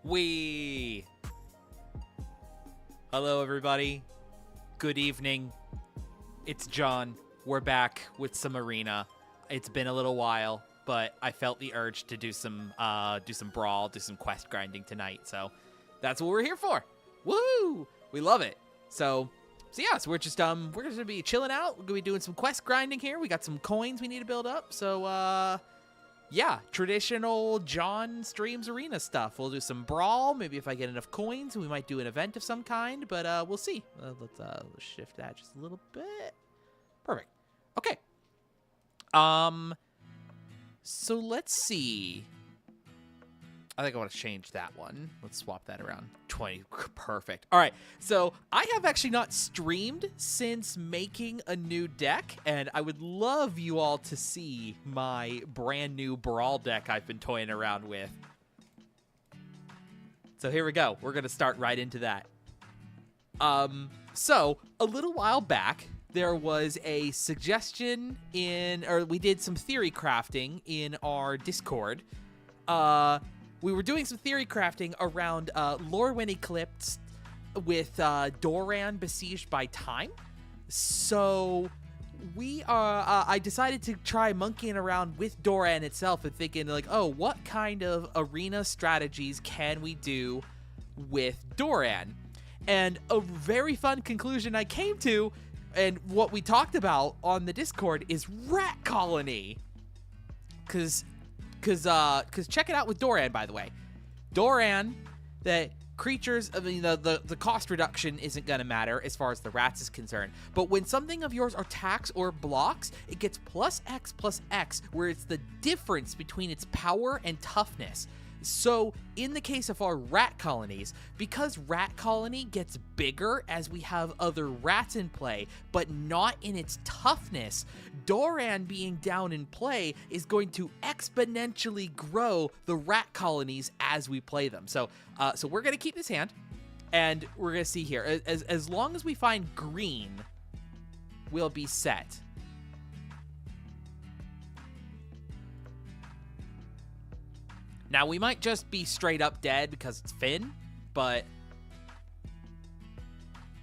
We. Hello, everybody. Good evening. It's John. We're back with some arena. It's been a little while, but I felt the urge to do some brawl, do some quest grinding tonight. So that's what we're here for. Woo! We love it. So yeah, so we're gonna be chilling out. We're gonna be doing some quest grinding here. We got some coins we need to build up. So yeah, traditional John streams arena stuff. We'll do some brawl. Maybe if I get enough coins, we might do an event of some kind, but we'll see. Let's shift that just a little bit. Perfect. Okay. So let's see. I think I want to change that one. Let's swap that around. 20. Perfect. All right. So I have actually not streamed since making a new deck, and I would love you all to see my brand new Brawl deck I've been toying around with. So here we go. We're going to start right into that. So a little while back, there was a suggestion we did some theory crafting in our Discord. We were doing some theory crafting around Lorwyn Eclipse with Doran besieged by time. So I decided to try monkeying around with Doran itself and thinking like, oh, what kind of arena strategies can we do with Doran? And a very fun conclusion I came to, and what we talked about on the Discord, is Rat Colony. Cause check it out with Doran, by the way. Doran, the creatures, I mean, the cost reduction isn't going to matter as far as the rats is concerned. But when something of yours attacks or blocks, it gets +X, where it's the difference between its power and toughness. So in the case of our rat colonies, because rat colony gets bigger as we have other rats in play, but not in its toughness, Doran being down in play is going to exponentially grow the rat colonies as we play them. So we're going to keep this hand, and we're going to see here. As long as we find green, we'll be set. Now, we might just be straight up dead because it's Finn, but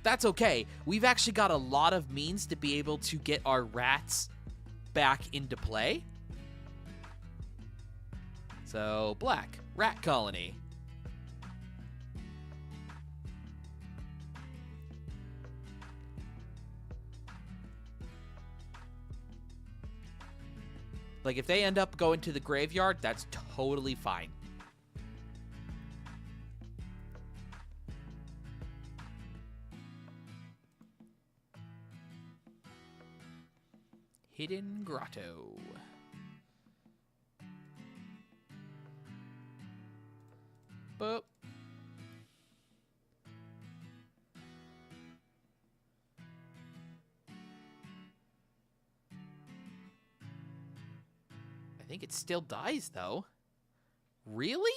that's okay. We've actually got a lot of means to be able to get our rats back into play. So, black, rat colony. Like, if they end up going to the graveyard, that's totally fine. Hidden Grotto. Boop. I think it still dies, though. Really?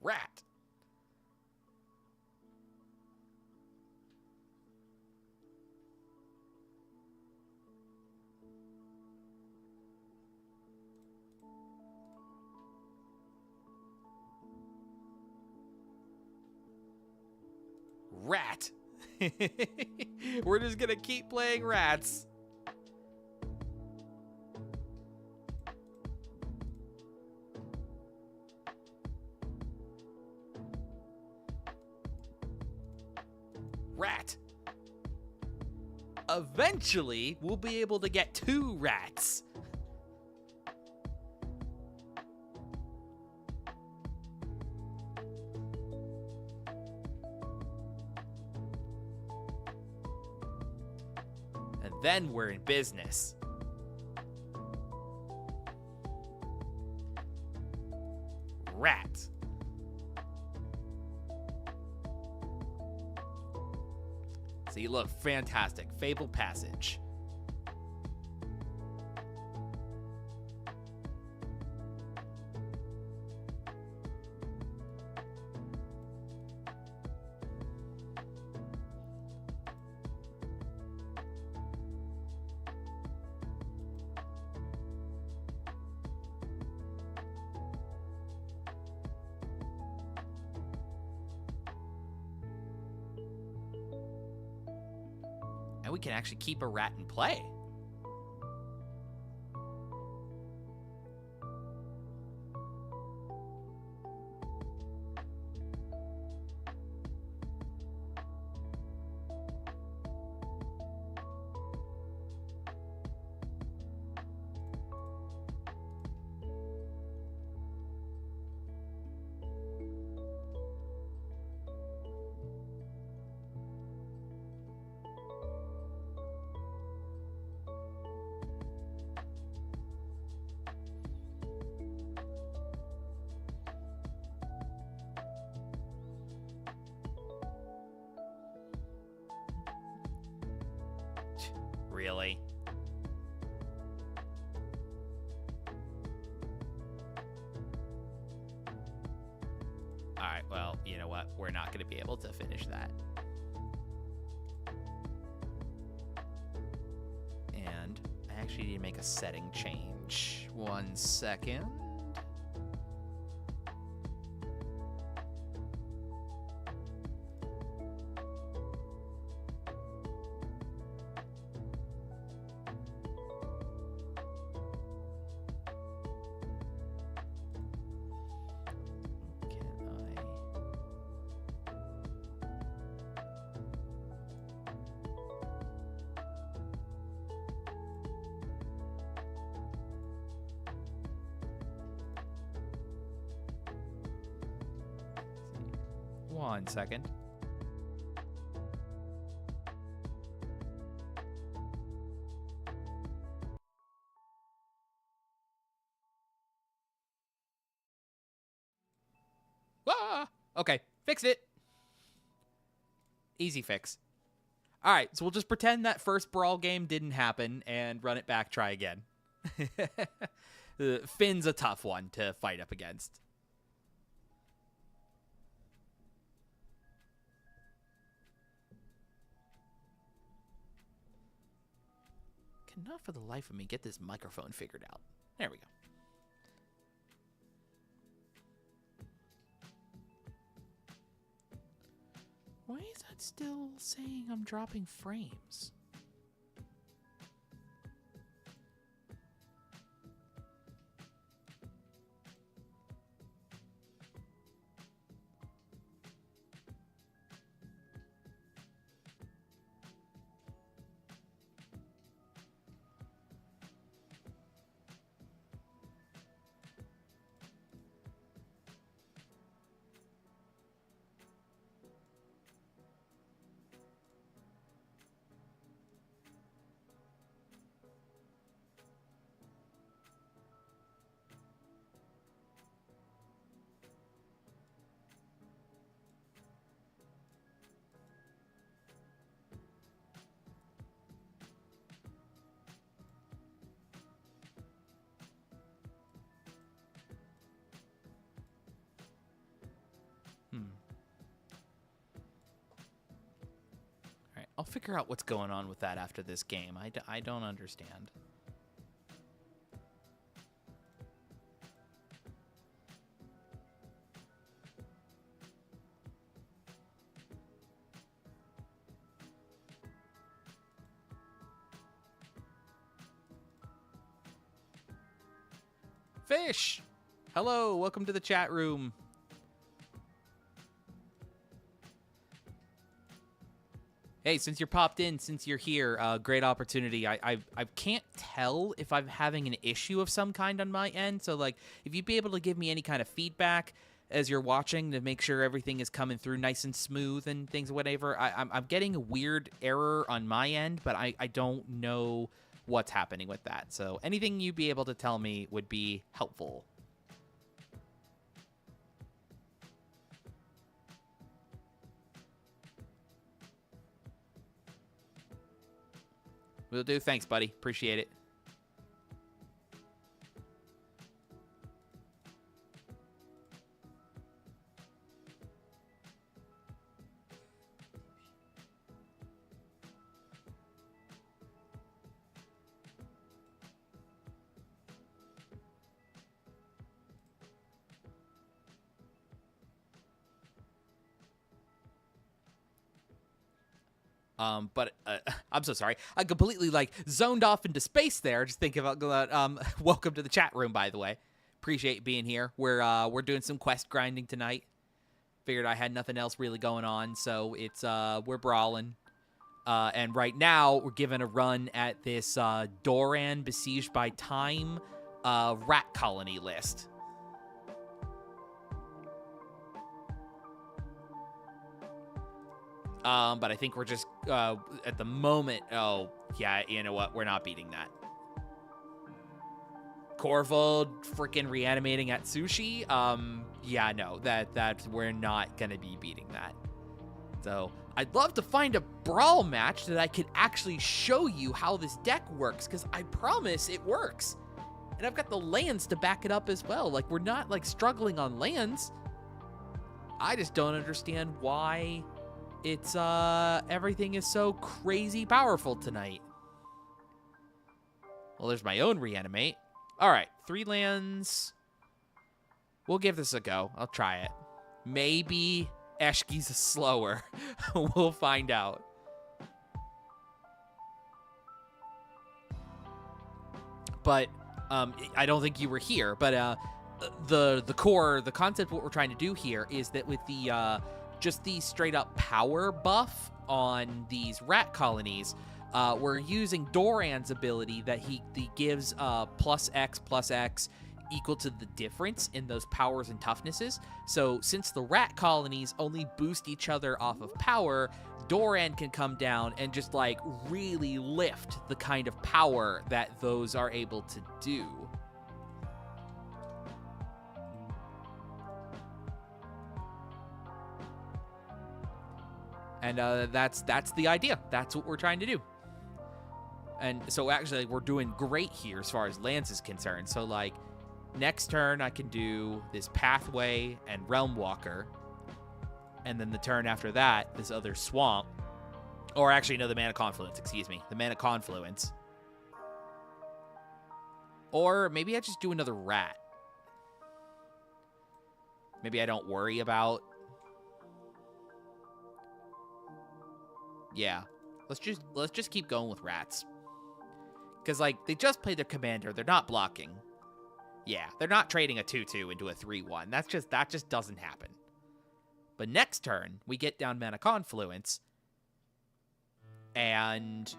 Rat. Rat. We're just gonna keep playing rats. Rat. Eventually, we'll be able to get 2 rats. And then we're in business. Rat. See, look, fantastic. Fable Passage. Now we can actually keep a rat and play. Really? Alright, well, you know what? We're not going to be able to finish that. And I actually need to make a setting change. 1 second. One second. Ah! Okay, fixed it. Easy fix. All right, so we'll just pretend that first brawl game didn't happen and run it back, try again. Finn's a tough one to fight up against. Cannot for the life of me get this microphone figured out. There we go. Why is that still saying I'm dropping frames? All right, I'll figure out what's going on with that after this game. I don't understand. Fish! Hello, welcome to the chat room. Hey, since you're popped in, since you're here, great opportunity. I can't tell if I'm having an issue of some kind on my end. So, like, if you'd be able to give me any kind of feedback as you're watching to make sure everything is coming through nice and smooth and things, whatever. I'm getting a weird error on my end, but I don't know what's happening with that. So anything you'd be able to tell me would be helpful. Will do. Thanks, buddy. Appreciate it. But I'm so sorry. I completely like zoned off into space there. Just thinking about welcome to the chat room, by the way. Appreciate being here. We're doing some quest grinding tonight. Figured I had nothing else really going on, so it's we're brawling. And right now we're giving a run at this Doran besieged by time rat colony list. But I think we're just, at the moment, oh, yeah, you know what? We're not beating that. Corvold freaking reanimating at sushi? Yeah, no, that we're not gonna be beating that. So, I'd love to find a brawl match that I could actually show you how this deck works, because I promise it works. And I've got the lands to back it up as well. Like, we're not, like, struggling on lands. I just don't understand why it's everything is so crazy powerful tonight. Well, there's my own reanimate. All right, 3 lands. We'll give this a go. I'll try it. Maybe Eshki's slower. We'll find out. But I don't think you were here. But the concept, what we're trying to do here is that with the just the straight up power buff on these rat colonies, we're using Doran's ability that he gives +X equal to the difference in those powers and toughnesses. So since the rat colonies only boost each other off of power, Doran can come down and just like really lift the kind of power that those are able to do. And that's the idea. That's what we're trying to do. And so actually we're doing great here as far as lands is concerned. So like next turn I can do this Pathway and Realm Walker. And then the turn after that, this other Swamp. Or actually, no, the Mana Confluence, excuse me. The Mana Confluence. Or maybe I just do another Rat. Maybe I don't worry about... Yeah. Let's just keep going with Rats. Because, like, they just played their commander. They're not blocking. Yeah, they're not trading a 2-2 into a 3-1. That just doesn't happen. But next turn, we get down Mana Confluence and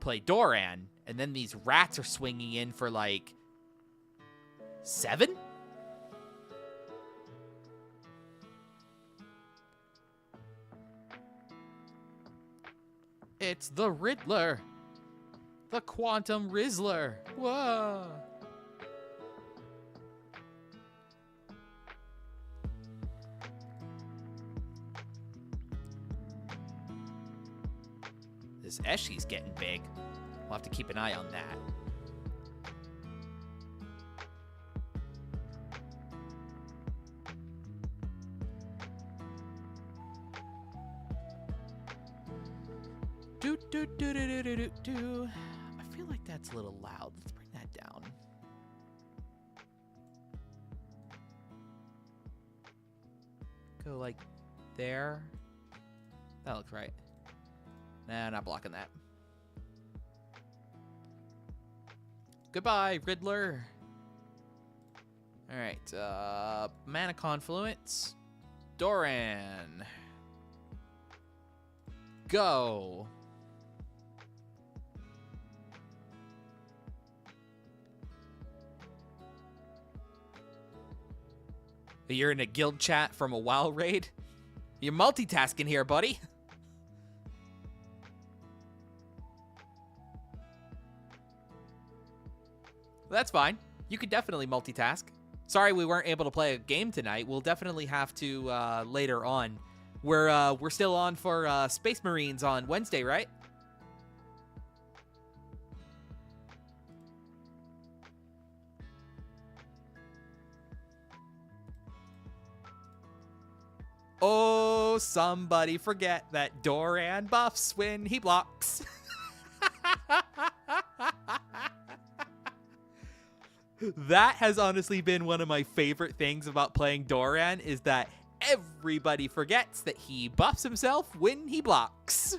play Doran, and then these rats are swinging in for, like, 7? It's the Riddler. The Quantum Rizzler. Whoa. This Eshi's getting big. We'll have to keep an eye on that. Do. I feel like that's a little loud. Let's bring that down. Go like there. That looks right. Nah, not blocking that. Goodbye, Riddler. All right, Mana Confluence. Doran. Go. You're in a guild chat from a WoW raid? You're multitasking here, buddy. That's fine. You could definitely multitask. Sorry we weren't able to play a game tonight. We'll definitely have to later on. We're still on for Space Marines on Wednesday, right? Oh, somebody forget that Doran buffs when he blocks. That has honestly been one of my favorite things about playing Doran, is that everybody forgets that he buffs himself when he blocks.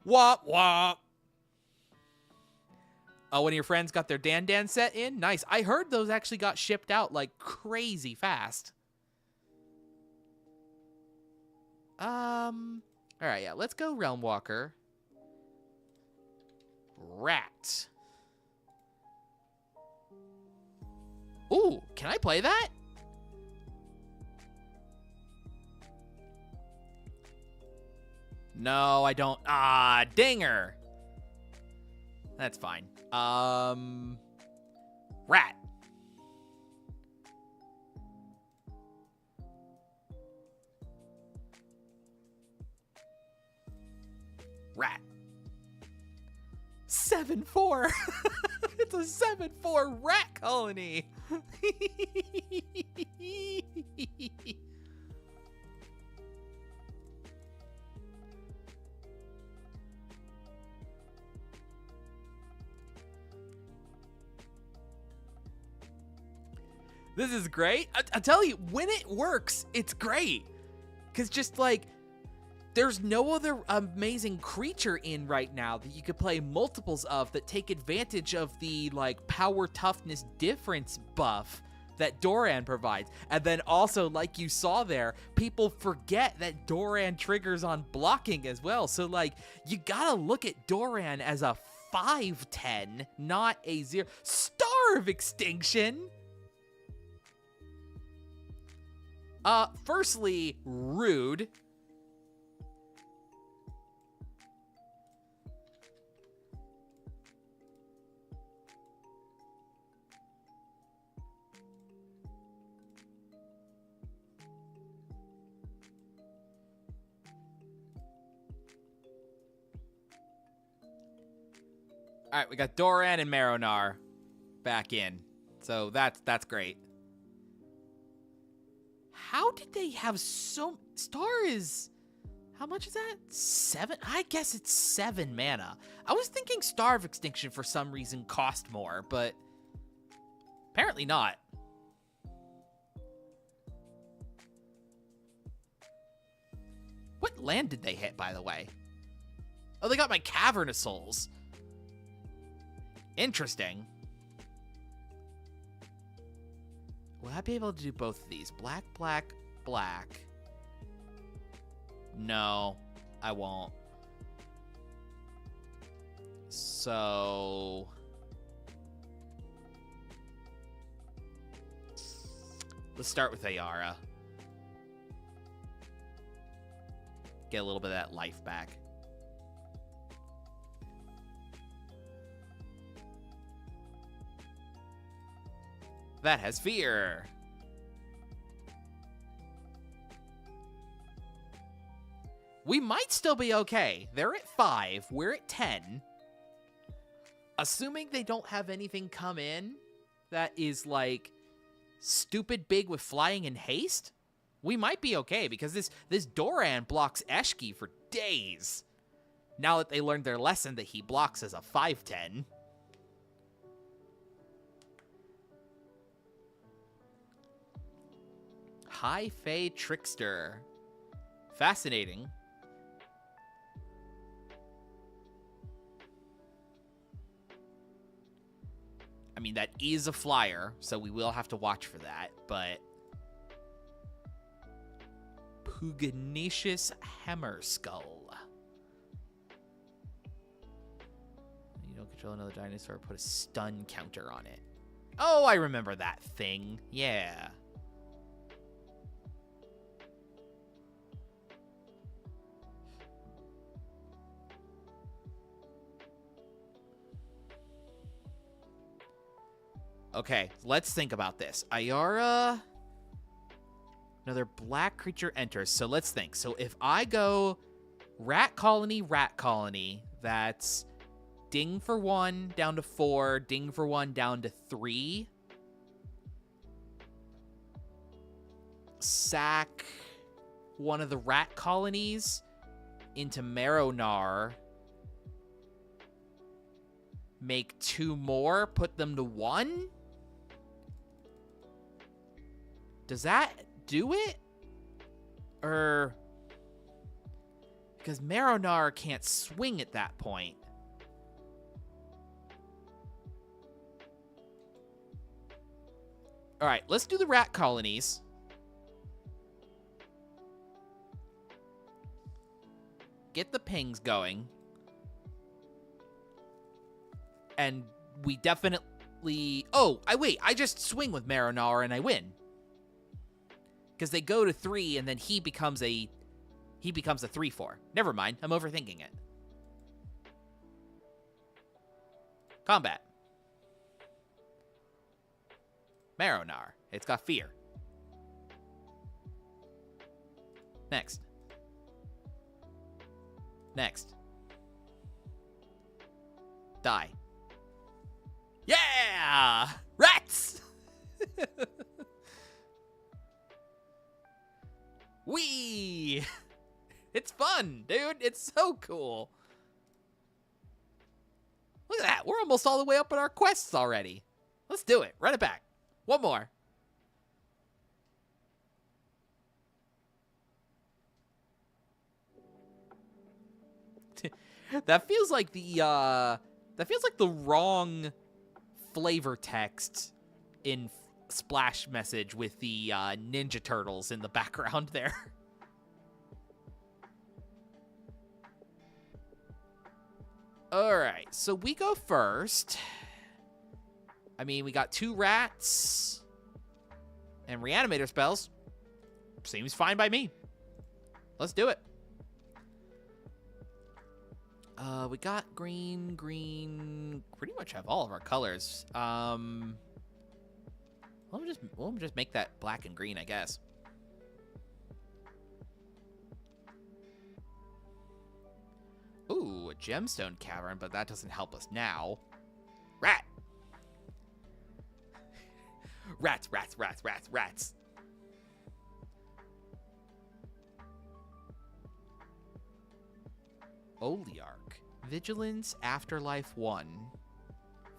Wop wop. Oh, one of your friends got their Dan Dan set in? Nice. I heard those actually got shipped out like crazy fast. All right, yeah, let's go Realm Walker. Rat. Ooh, can I play that? No, I don't. Ah, dinger. That's fine. Rat. Rat. 7-4. It's a 7-4 rat colony. This is great. I tell you, when it works, it's great. Because just like, there's no other amazing creature in right now that you could play multiples of that take advantage of the like power toughness difference buff that Doran provides. And then also, like you saw there, people forget that Doran triggers on blocking as well. So like, you gotta look at Doran as a 5/10, not a 0. Star of Extinction! Firstly, rude. All right, we got Doran and Maronar back in. So that's great. How did they have so... Star is... How much is that? 7? I guess it's 7 mana. I was thinking Star of Extinction for some reason cost more, but apparently not. What land did they hit, by the way? Oh, they got my Cavern of Souls. Interesting. Will I be able to do both of these? Black, black, black. No, I won't. So... let's start with Ayara. Get a little bit of that life back. That has fear. We might still be okay. They're at 5. We're at 10. Assuming they don't have anything come in that is, like, stupid big with flying and haste, we might be okay, because this Doran blocks Eshki for days. Now that they learned their lesson that he blocks as a 5/10. High Fae Trickster. Fascinating. I mean, that is a flyer, so we will have to watch for that, but... Pugnacious Hammerskull. You don't control another dinosaur, put a stun counter on it. Oh, I remember that thing. Yeah. Okay, let's think about this. Ayara, another black creature enters. So let's think. So if I go rat colony, that's ding for 1 down to 4, ding for 1 down to 3. Sack one of the rat colonies into Maronar. Make 2 more, put them to 1? Does that do it? Because Maronar can't swing at that point. All right, let's do the rat colonies. Get the pings going. And we definitely... Oh, I just swing with Maronar and I win. Because they go to 3 and then he becomes a 3-4. Never mind, I'm overthinking it. Combat. Maronar. It's got fear. Next. Next. Die. Yeah! Rats! Whee! It's fun, dude. It's so cool. Look at that. We're almost all the way up in our quests already. Let's do it. Run it back. One more. That feels like the wrong flavor text in Splash Message with the Ninja Turtles in the background there. All right, so we go first. I mean, we got 2 rats and reanimator spells. Seems fine by me. Let's do it. We got green. Pretty much have all of our colors. We'll just make that black and green, I guess. Ooh, a gemstone cavern, but that doesn't help us now. Rat. Rats. Oliarch. Vigilance Afterlife 1.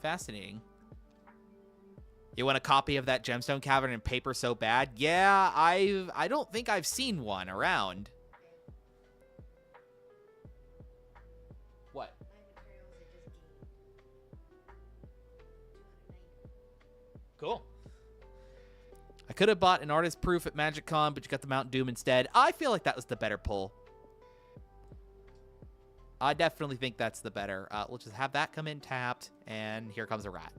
Fascinating. You want a copy of that gemstone cavern in paper so bad? Yeah, I don't think I've seen one around. What? Cool. I could have bought an artist proof at MagicCon, but you got the Mount Doom instead. I feel like that was the better pull. I definitely think that's the better. We'll just have that come in tapped, and here comes a rat.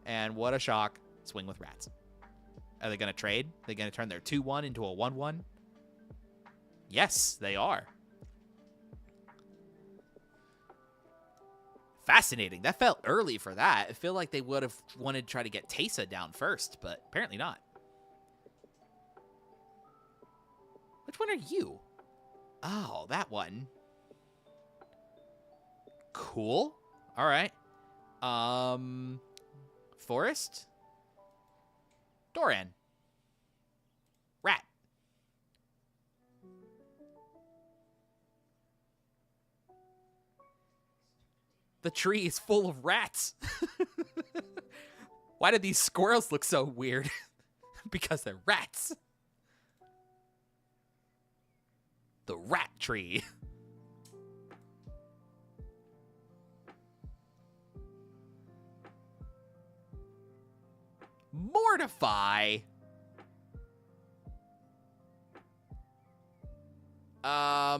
And what a shock. Swing with rats. Are they going to trade? Are they going to turn their 2-1 into a 1-1? Yes, they are. Fascinating. That felt early for that. I feel like they would have wanted to try to get Teysa down first, but apparently not. Which one are you? Oh, that one. Cool. All right. Forest. Doran. Rat. The tree is full of rats. Why do these squirrels look so weird? Because they're rats. The rat tree. Mortify. Oh,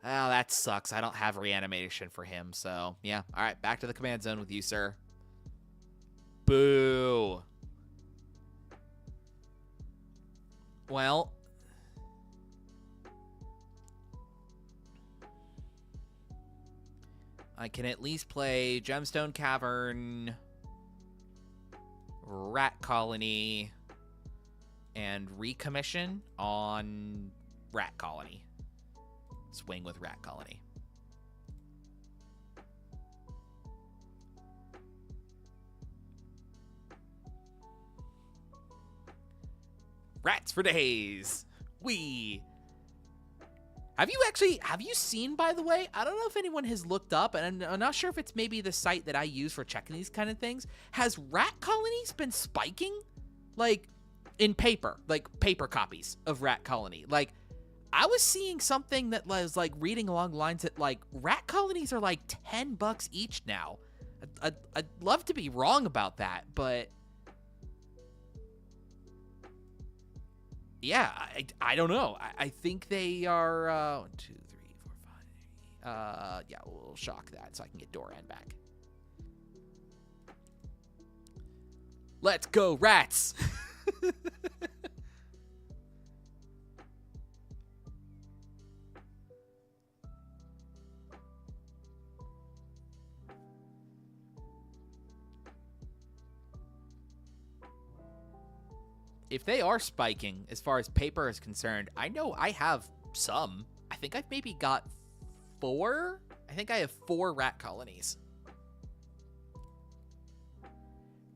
that sucks. I don't have reanimation for him, so yeah. All right, back to the command zone with you, sir. Boo. Well, I can at least play Gemstone Cavern, Rat Colony, and Recommission on Rat Colony. Swing with Rat Colony. Rats for days. Have you seen, by the way, I don't know if anyone has looked up, and I'm not sure if it's maybe the site that I use for checking these kind of things. Has rat colonies been spiking? Like, in paper, like paper copies of Rat Colony. Like, I was seeing something that was like reading along the lines that like rat colonies are like $10 each now. I'd love to be wrong about that, but yeah, I don't know. I think they are 1, 2, 3, 4, 5. Yeah, we'll shock that so I can get Doran back. Let's go, rats! If they are spiking as far as paper is concerned, I know I have some. I think I've maybe got 4. I think I have 4 rat colonies.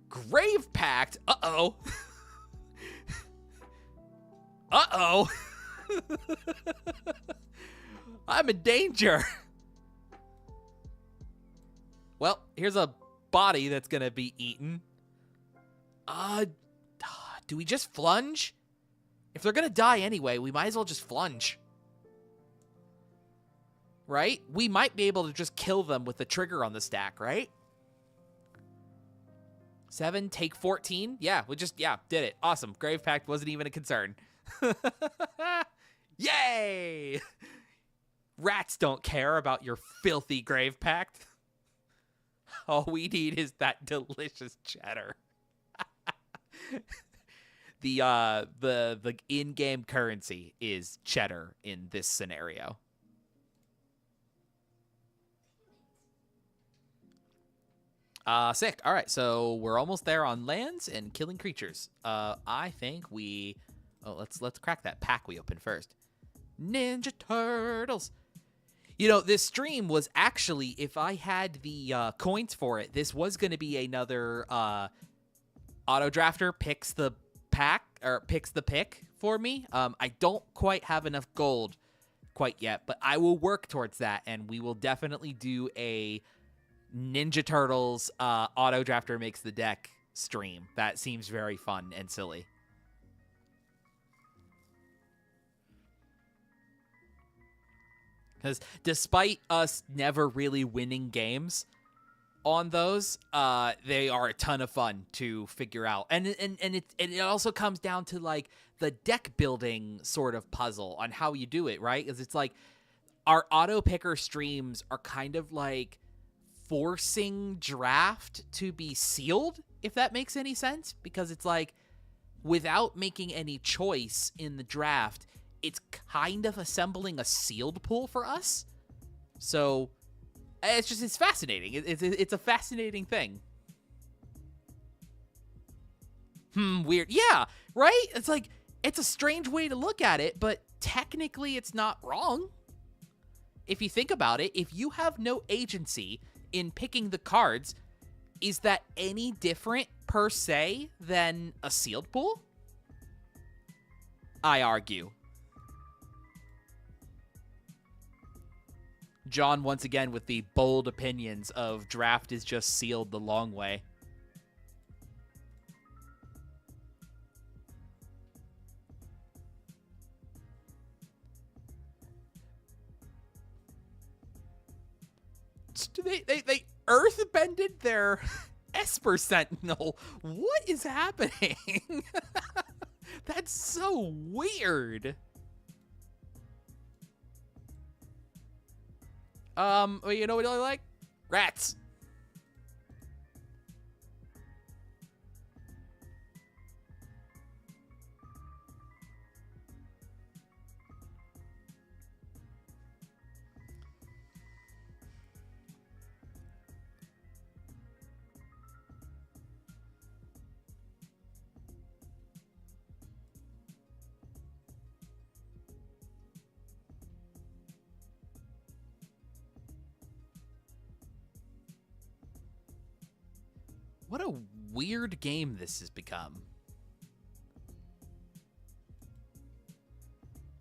Grave Pact? Uh-oh. Uh-oh. I'm in danger. Well, here's a body that's gonna be eaten. Do we just flunge? If they're gonna die anyway, we might as well just flunge. Right? We might be able to just kill them with the trigger on the stack, right? 7, take 14. Yeah, did it. Awesome. Grave Pact wasn't even a concern. Yay! Rats don't care about your filthy Grave Pact. All we need is that delicious cheddar. The in-game currency is cheddar in this scenario. Sick. All right, so we're almost there on lands and killing creatures. I think let's crack that pack we opened first. Ninja Turtles. You know, this stream was actually, if I had the coins for it, this was going to be another auto drafter picks the pack or picks the pick for me. I don't quite have enough gold quite yet, but I will work towards that, and we will definitely do a Ninja Turtles auto drafter makes the deck stream. That seems very fun and silly. Because despite us never really winning games on those, they are a ton of fun to figure out. And it also comes down to like the deck building sort of puzzle on how you do it, right? Because it's like our auto picker streams are kind of like forcing draft to be sealed, if that makes any sense, because it's like without making any choice in the draft, it's kind of assembling a sealed pool for us. So it's fascinating. It's a fascinating thing. Weird. Yeah, right? It's like, it's a strange way to look at it, but technically it's not wrong. If you think about it, if you have no agency in picking the cards, is that any different per se than a sealed pool? I argue. John, once again, with the bold opinions of draft is just sealed the long way. They earthbended their Esper Sentinel. What is happening? That's so weird. Well, you know what I like? Rats. What a weird game this has become.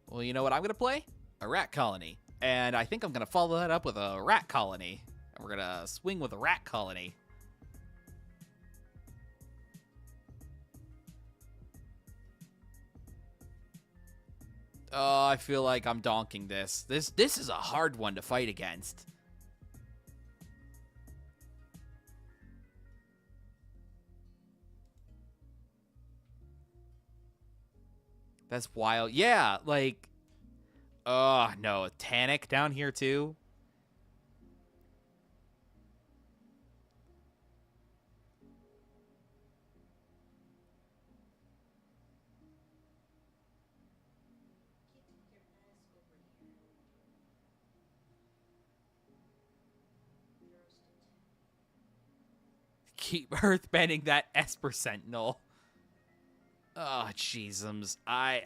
Well, you know what I'm going to play? A rat colony. And I think I'm going to follow that up with a rat colony. And we're going to swing with a rat colony. Oh, I feel like I'm donking this. This is a hard one to fight against. That's wild. Yeah, like... Oh, no. A Tannic down here, too? Keep earthbending that Esper Sentinel. Oh, jeezums. I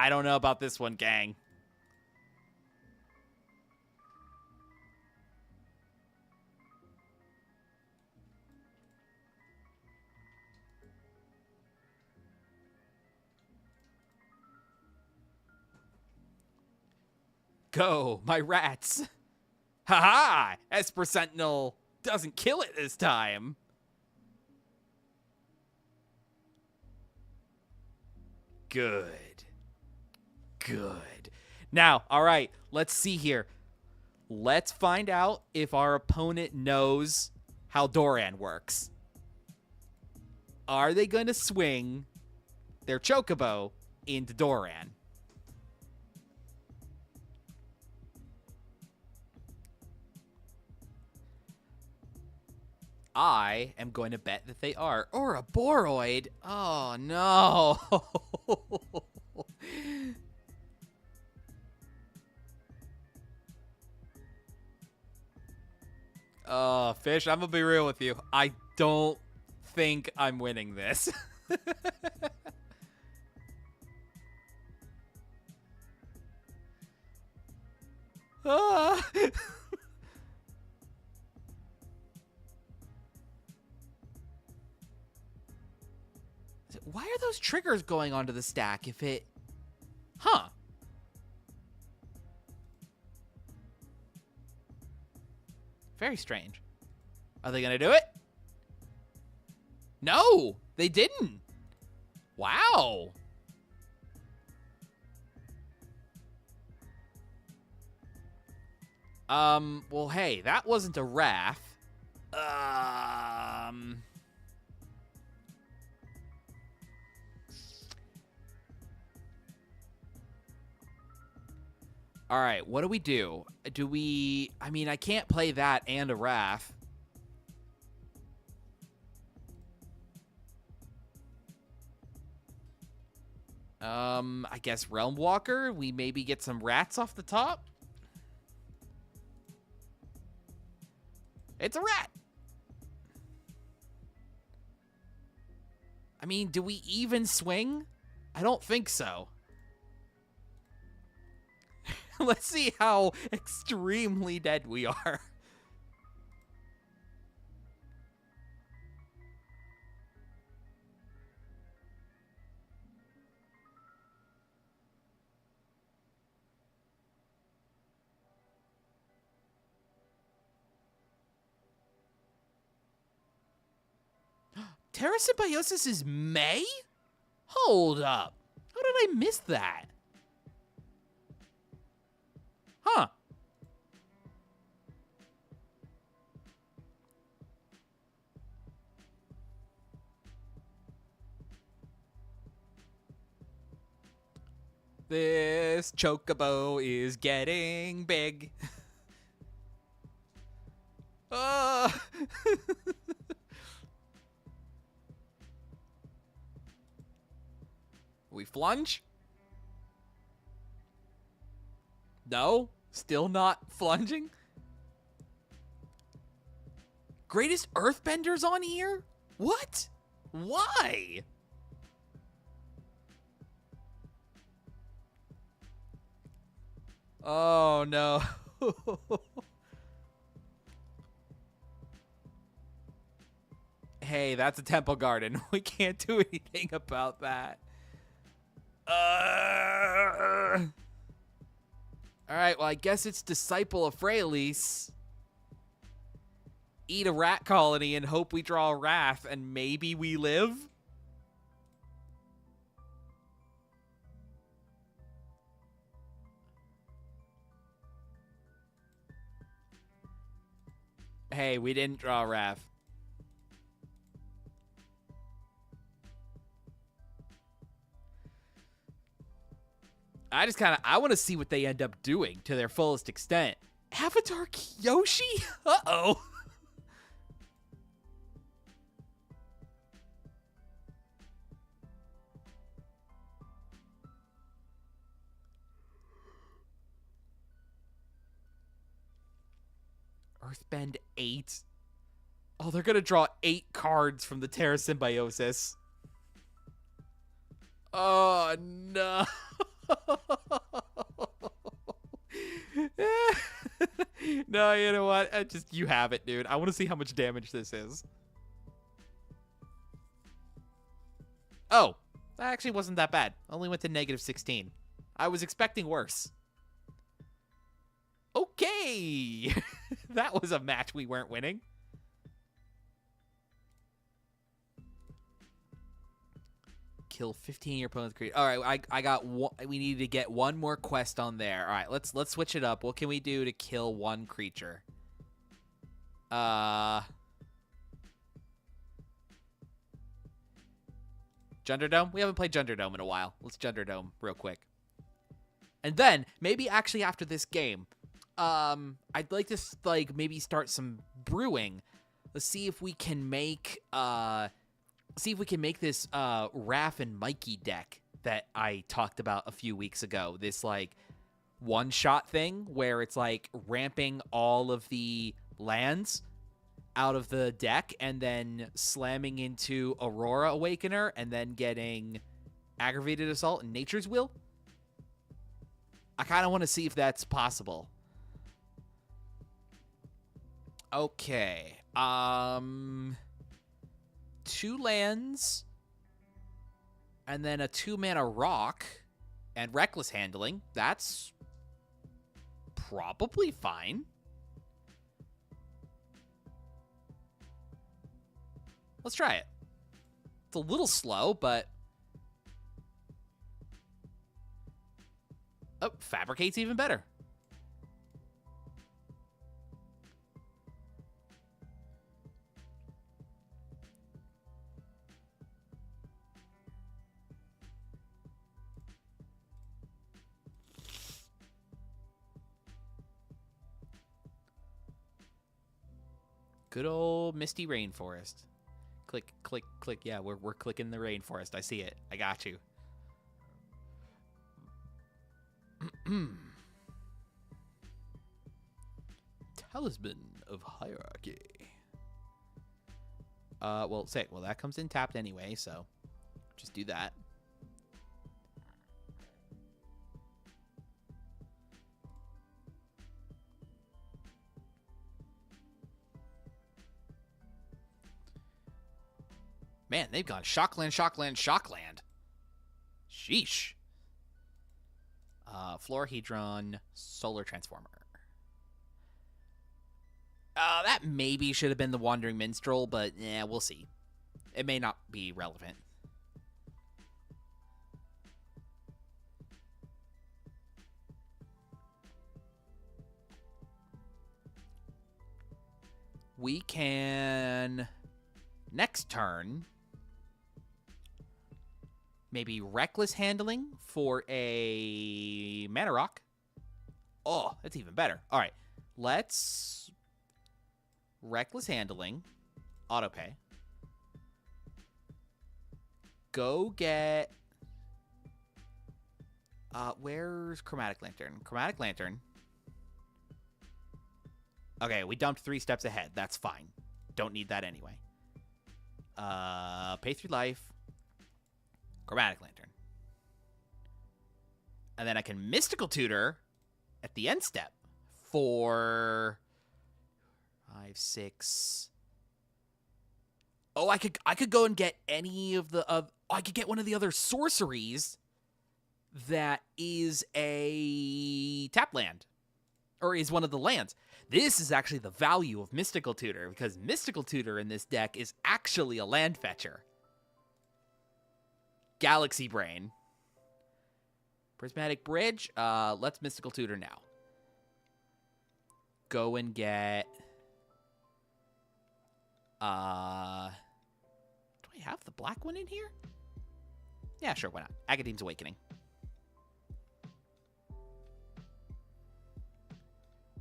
don't know about this one, gang. Go, my rats. Haha! Esper Sentinel doesn't kill it this time. Good. Good. Now, all right, let's see here. Let's find out if our opponent knows how Doran works. Are they going to swing their Chocobo into Doran? I am going to bet that they are. Or a Boroid. Oh, no. Fish, I'm going to be real with you. I don't think I'm winning this. Ah. Why are those triggers going onto the stack if it... Huh. Very strange. Are they going to do it? No, they didn't. Wow. Well, hey, that wasn't a Wrath. All right, what do we do? Do we... I mean, I can't play that and a Wrath. I guess Realm Walker. We maybe get some rats off the top. It's a rat. I mean, do we even swing? I don't think so. Let's see how extremely dead we are. Terra Symbiosis is May? Hold up. How did I miss that? Huh. This Chocobo is getting big. We flunge? No? Still not flunging? Greatest Earthbenders on here? What? Why? Oh, no. Hey, that's a Temple Garden. We can't do anything about that. Alright, well, I guess it's Disciple of Freyalise. Eat a rat colony and hope we draw a Wrath, and maybe we live? Hey, we didn't draw Raph. I want to see what they end up doing to their fullest extent. Avatar Kyoshi? Uh-oh. Earthbend 8. Oh, they're going to draw 8 cards from the Terra Symbiosis. Oh, no. No, you know what? You have it, dude. I want to see how much damage this is. Oh, that actually wasn't that bad. Only went to -16. I was expecting worse. Okay. That was a match we weren't winning. Kill 15 your opponent's creature. All right, I got one. We need to get one more quest on there. All right, let's switch it up. What can we do to kill one creature? Junderdome? We haven't played Junderdome in a while. Let's Junderdome real quick. And then maybe actually after this game, I'd like to maybe start some brewing. Let's see if we can make this Raph and Mikey deck that I talked about a few weeks ago. This like one-shot thing where it's like ramping all of the lands out of the deck and then slamming into Aurora Awakener and then getting Aggravated Assault and Nature's Will. I kind of want to see if that's possible. Okay. 2 lands and then a 2-mana rock and Reckless Handling. That's probably fine. Let's try it. It's a little slow, but... Oh, Fabricate's even better. Good old Misty Rainforest. Click, click, click. Yeah, we're clicking the rainforest. I see it. I got you. Talisman of Hierarchy. Well, that comes in tapped anyway, so just do that. Man, they've gone Shockland, Shockland, Shockland. Sheesh. Florahedron, Solar Transformer. That maybe should have been the Wandering Minstrel, but yeah, we'll see. It may not be relevant. We can... Next turn... Maybe Reckless Handling for a Mana Rock. Oh, that's even better. All right, let's Reckless Handling, Autopay. Go get... where's Chromatic Lantern? Chromatic Lantern. Okay, we dumped 3 steps ahead. That's fine. Don't need that anyway. Pay 3 life. Chromatic Lantern. And then I can Mystical Tutor at the end step for 5, 6. Oh, I could go and get any of the I could get one of the other sorceries that is a tap land or is one of the lands. This is actually the value of Mystical Tutor because Mystical Tutor in this deck is actually a land fetcher. Galaxy Brain. Prismatic Bridge. Let's Mystical Tutor now. Go and get... Do I have the black one in here? Yeah, sure, why not? Agadeem's Awakening.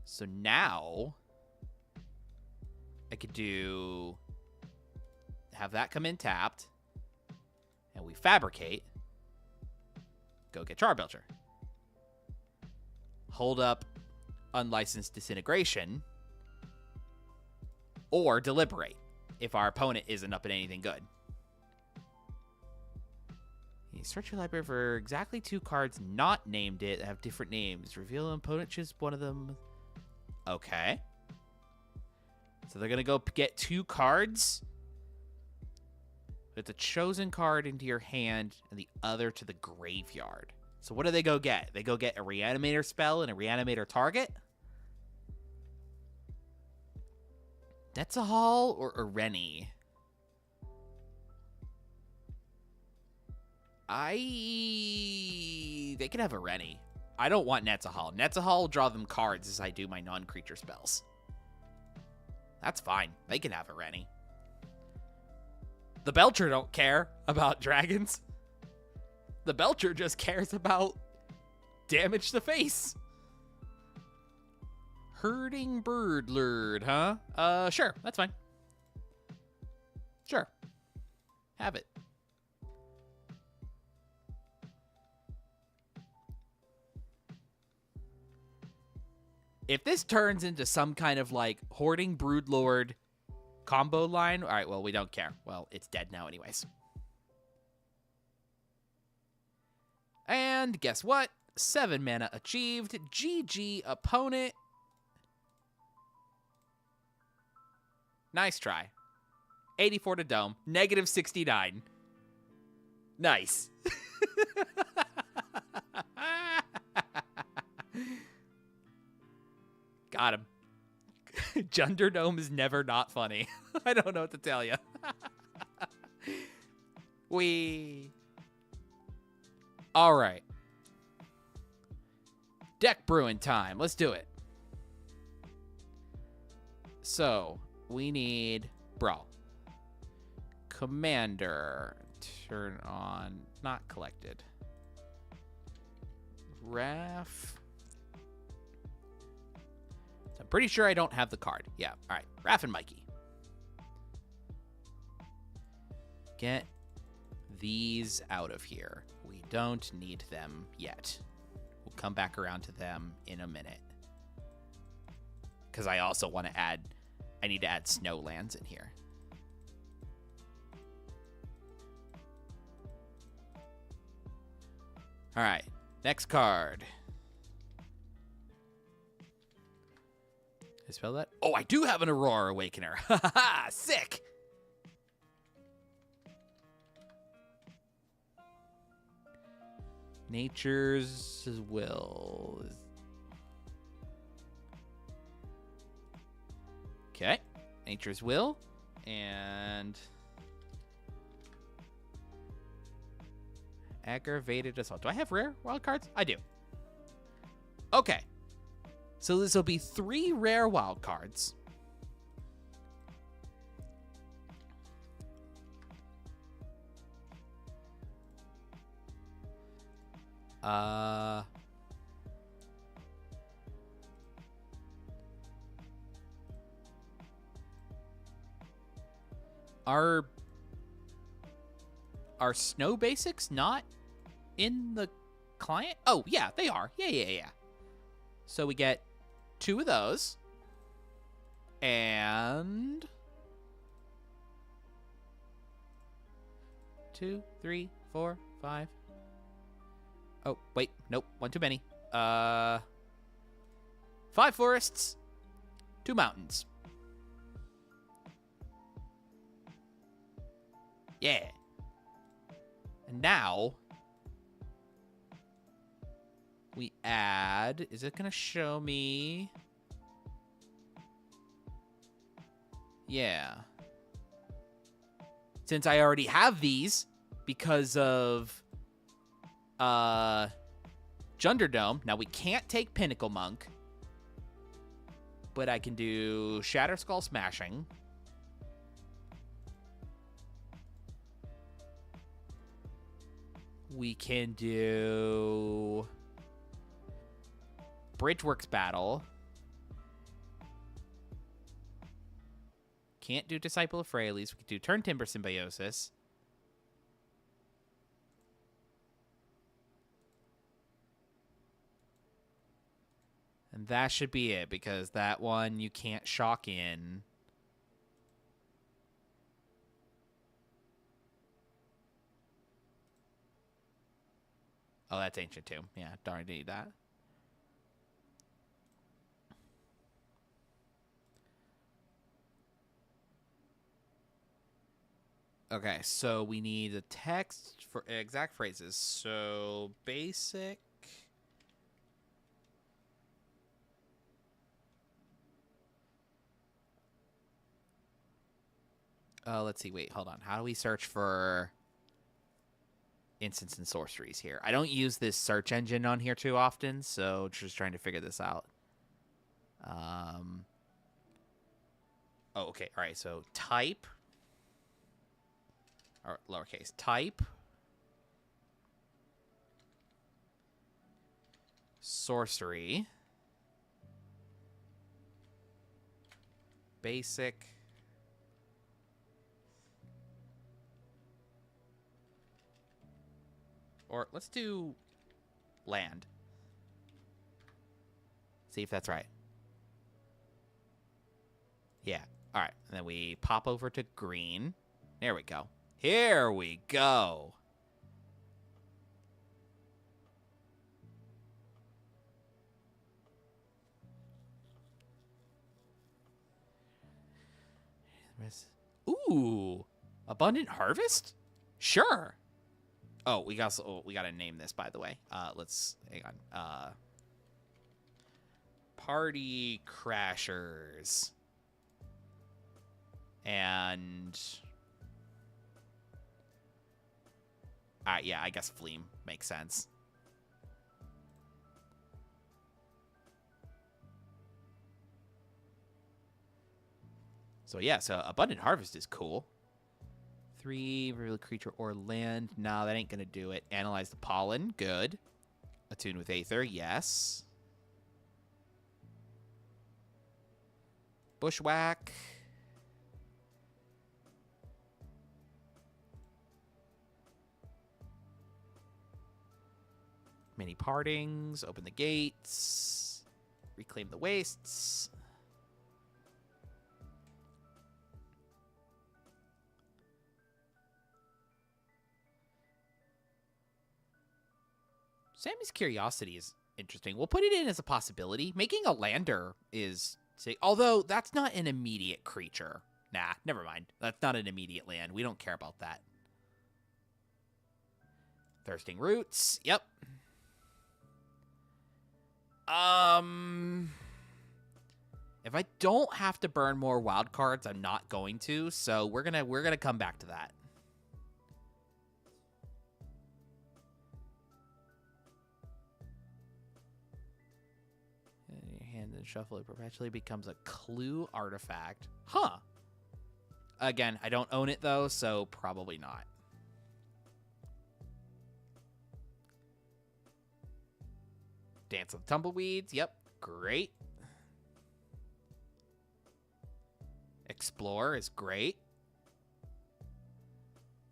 So now I could have that come in tapped, and we fabricate. Go get Charbelcher. Hold up Unlicensed Disintegration, or Deliberate if our opponent isn't up in anything good. You search your library for exactly 2 cards not named it that have different names. Reveal an opponent, choose one of them. Okay. So they're going to go get 2 cards. Put the chosen card into your hand and the other to the graveyard. So what do they go get? They go get a Reanimator spell and a Reanimator target? Netzahal or Areni? They can have Areni. I don't want Netzahal. Netzahal will draw them cards as I do my non-creature spells. That's fine. They can have Areni. The Belcher don't care about dragons. The Belcher just cares about damage to face. Herding Bird Lord, huh? Sure. That's fine. Sure. Have it. If this turns into some kind of like Hoarding Broodlord combo line, all right, well, we don't care. Well, it's dead now anyways. And guess what? 7 mana achieved. GG, opponent. Nice try. 84 to Dome. Negative 69. Nice. Got him. Junderdome is never not funny. I don't know what to tell you. All right. Deck brewing time. Let's do it. So, we need Brawl. Commander. Turn on. Not collected. Wrath. I'm pretty sure I don't have the card. Yeah, all right. Raph and Mikey. Get these out of here. We don't need them yet. We'll come back around to them in a minute. Because I also want to add... I need to add Snowlands in here. All right. Next card. I spell that? Oh, I do have an Aurora Awakener. Ha ha ha! Sick! Nature's Will. Okay. Nature's Will. And... Aggravated Assault. Do I have rare wild cards? I do. Okay. So this will be 3 rare wild cards. Are snow basics not in the client? Oh, yeah, they are. Yeah. So we get 2 of those. And 2, 3, 4, 5. Oh, wait. Nope. 1 too many. 5 forests. 2 mountains. Yeah. And now we add, is it going to show me? Yeah. Since I already have these because of Junderdome, now we can't take Pinnacle Monk, but I can do Shatter Skull Smashing. We can do Bridgeworks Battle. Can't do Disciple of Freyalise. We could do Turn Timber Symbiosis. And that should be it, because that one you can't shock in. Oh, that's Ancient Tomb. Yeah, darn, I need that. Okay, so we need the text for exact phrases. So, basic. Let's see. Wait, hold on. How do we search for instants and sorceries here? I don't use this search engine on here too often, so just trying to figure this out. Oh, okay. All right. So type, or lowercase type, sorcery, basic. Or let's do land. See if that's right. Yeah. All right. And then we pop over to green. There we go. Here we go. Ooh. Abundant Harvest? Sure. Oh, we got to name this, by the way. Let's hang on. Party Crashers. And yeah, I guess Fleam makes sense. So yeah, so Abundant Harvest is cool. 3 real creature or land. No, that ain't gonna do it. Analyze the pollen. Good. Attune with Aether. Yes. Bushwhack. Many partings. Open the gates. Reclaim the wastes. Sammy's Curiosity is interesting. We'll put it in as a possibility. Making a lander is... although, that's not an immediate creature. Nah, never mind. That's not an immediate land. We don't care about that. Thirsting Roots. Yep. If I don't have to burn more wild cards, I'm not going to. So we're gonna come back to that. Hand and shuffle, it perpetually becomes a clue artifact. Huh. Again, I don't own it though, so probably not. Dance of the Tumbleweeds. Yep. Great. Explore is great.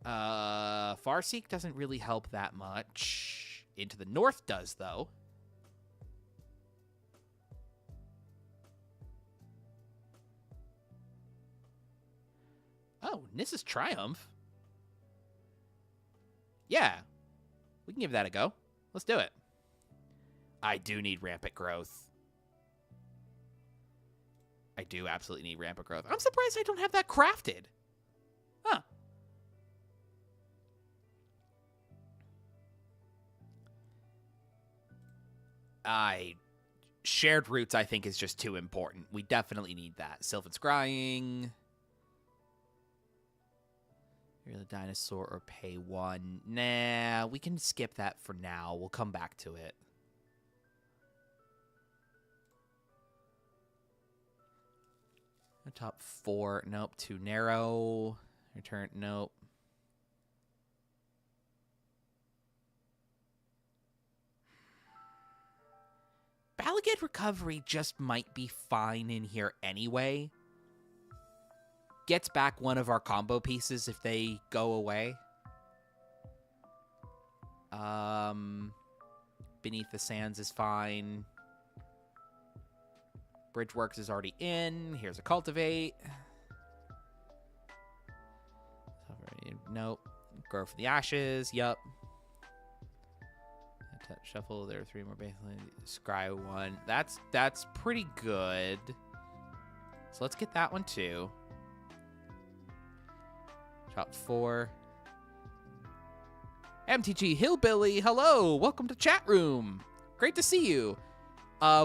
Farseek doesn't really help that much. Into the North does, though. Oh, Nissa's Triumph. Yeah. We can give that a go. Let's do it. I do need Rampant Growth. I do absolutely need Rampant Growth. I'm surprised I don't have that crafted. Huh. Shared Roots, I think, is just too important. We definitely need that. Sylvan Scrying. You're the dinosaur or pay 1. Nah, we can skip that for now. We'll come back to it. Top 4. Nope. Too narrow. Return. Nope. Delegate Recovery just might be fine in here anyway. Gets back one of our combo pieces if they go away. Beneath the Sands is fine. Bridgeworks is already in. Here's a Cultivate. Nope. Grow for the Ashes. Yup. Shuffle. There are 3 more basically. Scry 1. That's pretty good. So let's get that one too. Chop 4. MTG Hillbilly, hello! Welcome to chat room. Great to see you.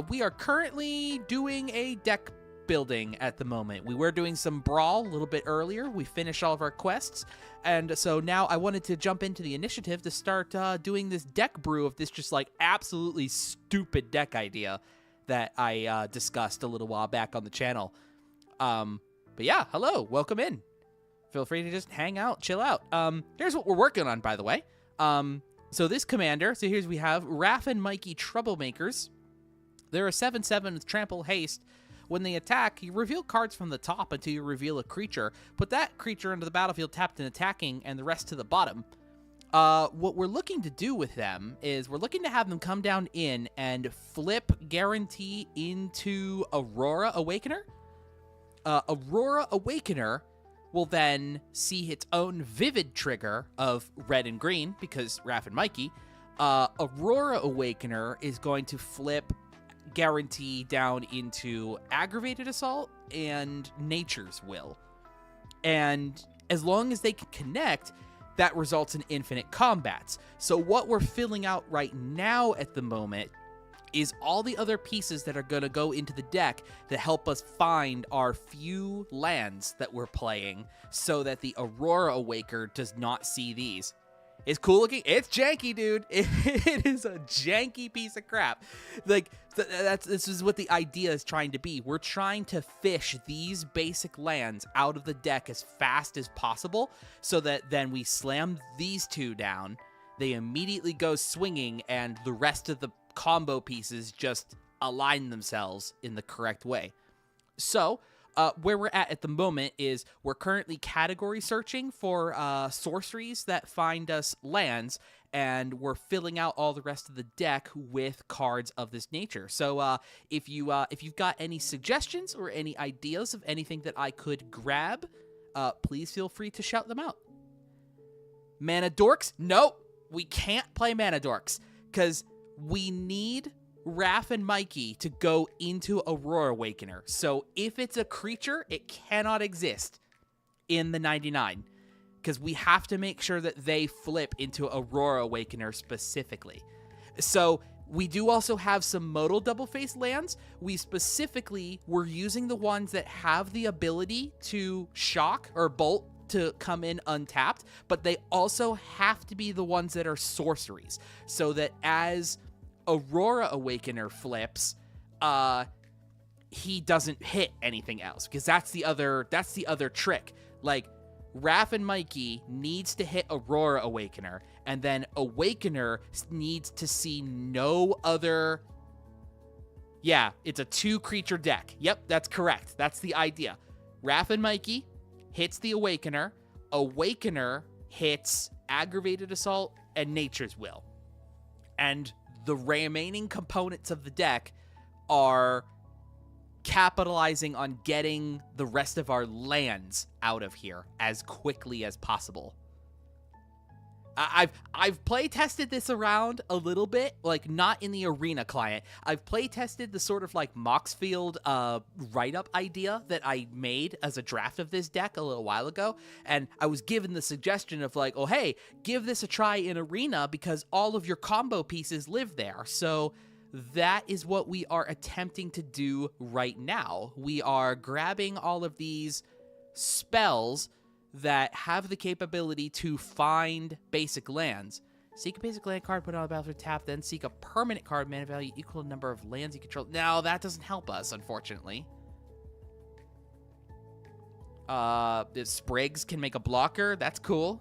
We are currently doing a deck building at the moment. We were doing some Brawl a little bit earlier. We finished all of our quests. And so now I wanted to jump into the initiative to start doing this deck brew of this just like absolutely stupid deck idea that I discussed a little while back on the channel. But yeah, hello, welcome in. Feel free to just hang out, chill out. Here's what we're working on, by the way. So this commander, so here's we have Raph and Mikey Troublemakers. They're a 7/7 with Trample Haste. When they attack, you reveal cards from the top until you reveal a creature. Put that creature into the battlefield tapped and attacking, and the rest to the bottom. What we're looking to do with them is we're looking to have them come down in and flip Guarantee into Aurora Awakener. Aurora Awakener will then see its own Vivid trigger of red and green, because Raph and Mikey. Aurora Awakener is going to flip Guarantee down into Aggravated Assault and Nature's Will. And as long as they can connect, that results in infinite combats. So what we're filling out right now at the moment is all the other pieces that are going to go into the deck that help us find our few lands that we're playing so that the Aurora Awaker does not see these. It's cool looking. It's janky, dude. It is a janky piece of crap. Like, this is what the idea is trying to be. We're trying to fish these basic lands out of the deck as fast as possible so that then we slam these two down. They immediately go swinging, and the rest of the combo pieces just align themselves in the correct way. So, where we're at the moment is we're currently category searching for sorceries that find us lands, and we're filling out all the rest of the deck with cards of this nature. So if you've got any suggestions or any ideas of anything that I could grab, please feel free to shout them out. Mana Dorks? Nope, we can't play Mana Dorks because we need Raph and Mikey to go into Aurora Awakener. So if it's a creature, it cannot exist in the 99 because we have to make sure that they flip into Aurora Awakener specifically. So we do also have some modal double-face lands. We specifically were using the ones that have the ability to shock or bolt to come in untapped, but they also have to be the ones that are sorceries so that as Aurora Awakener flips, he doesn't hit anything else, because that's the other trick. Like, Raph and Mikey needs to hit Aurora Awakener, and then Awakener needs to see no other. Yeah, it's a 2-creature deck. Yep, that's correct. That's the idea. Raph and Mikey hits the Awakener. Awakener hits Aggravated Assault and Nature's Will. And the remaining components of the deck are capitalizing on getting the rest of our lands out of here as quickly as possible. I've play tested this around a little bit, like not in the arena client. I've play tested the sort of like Moxfield write-up idea that I made as a draft of this deck a little while ago, and I was given the suggestion of like, oh hey, give this a try in arena because all of your combo pieces live there. So that is what we are attempting to do right now. We are grabbing all of these spells that have the capability to find basic lands. Seek a basic land card, put it on the battlefield, tap, then seek a permanent card, mana value equal to the number of lands you control. Now, that doesn't help us, unfortunately. The Sprigs can make a blocker. That's cool.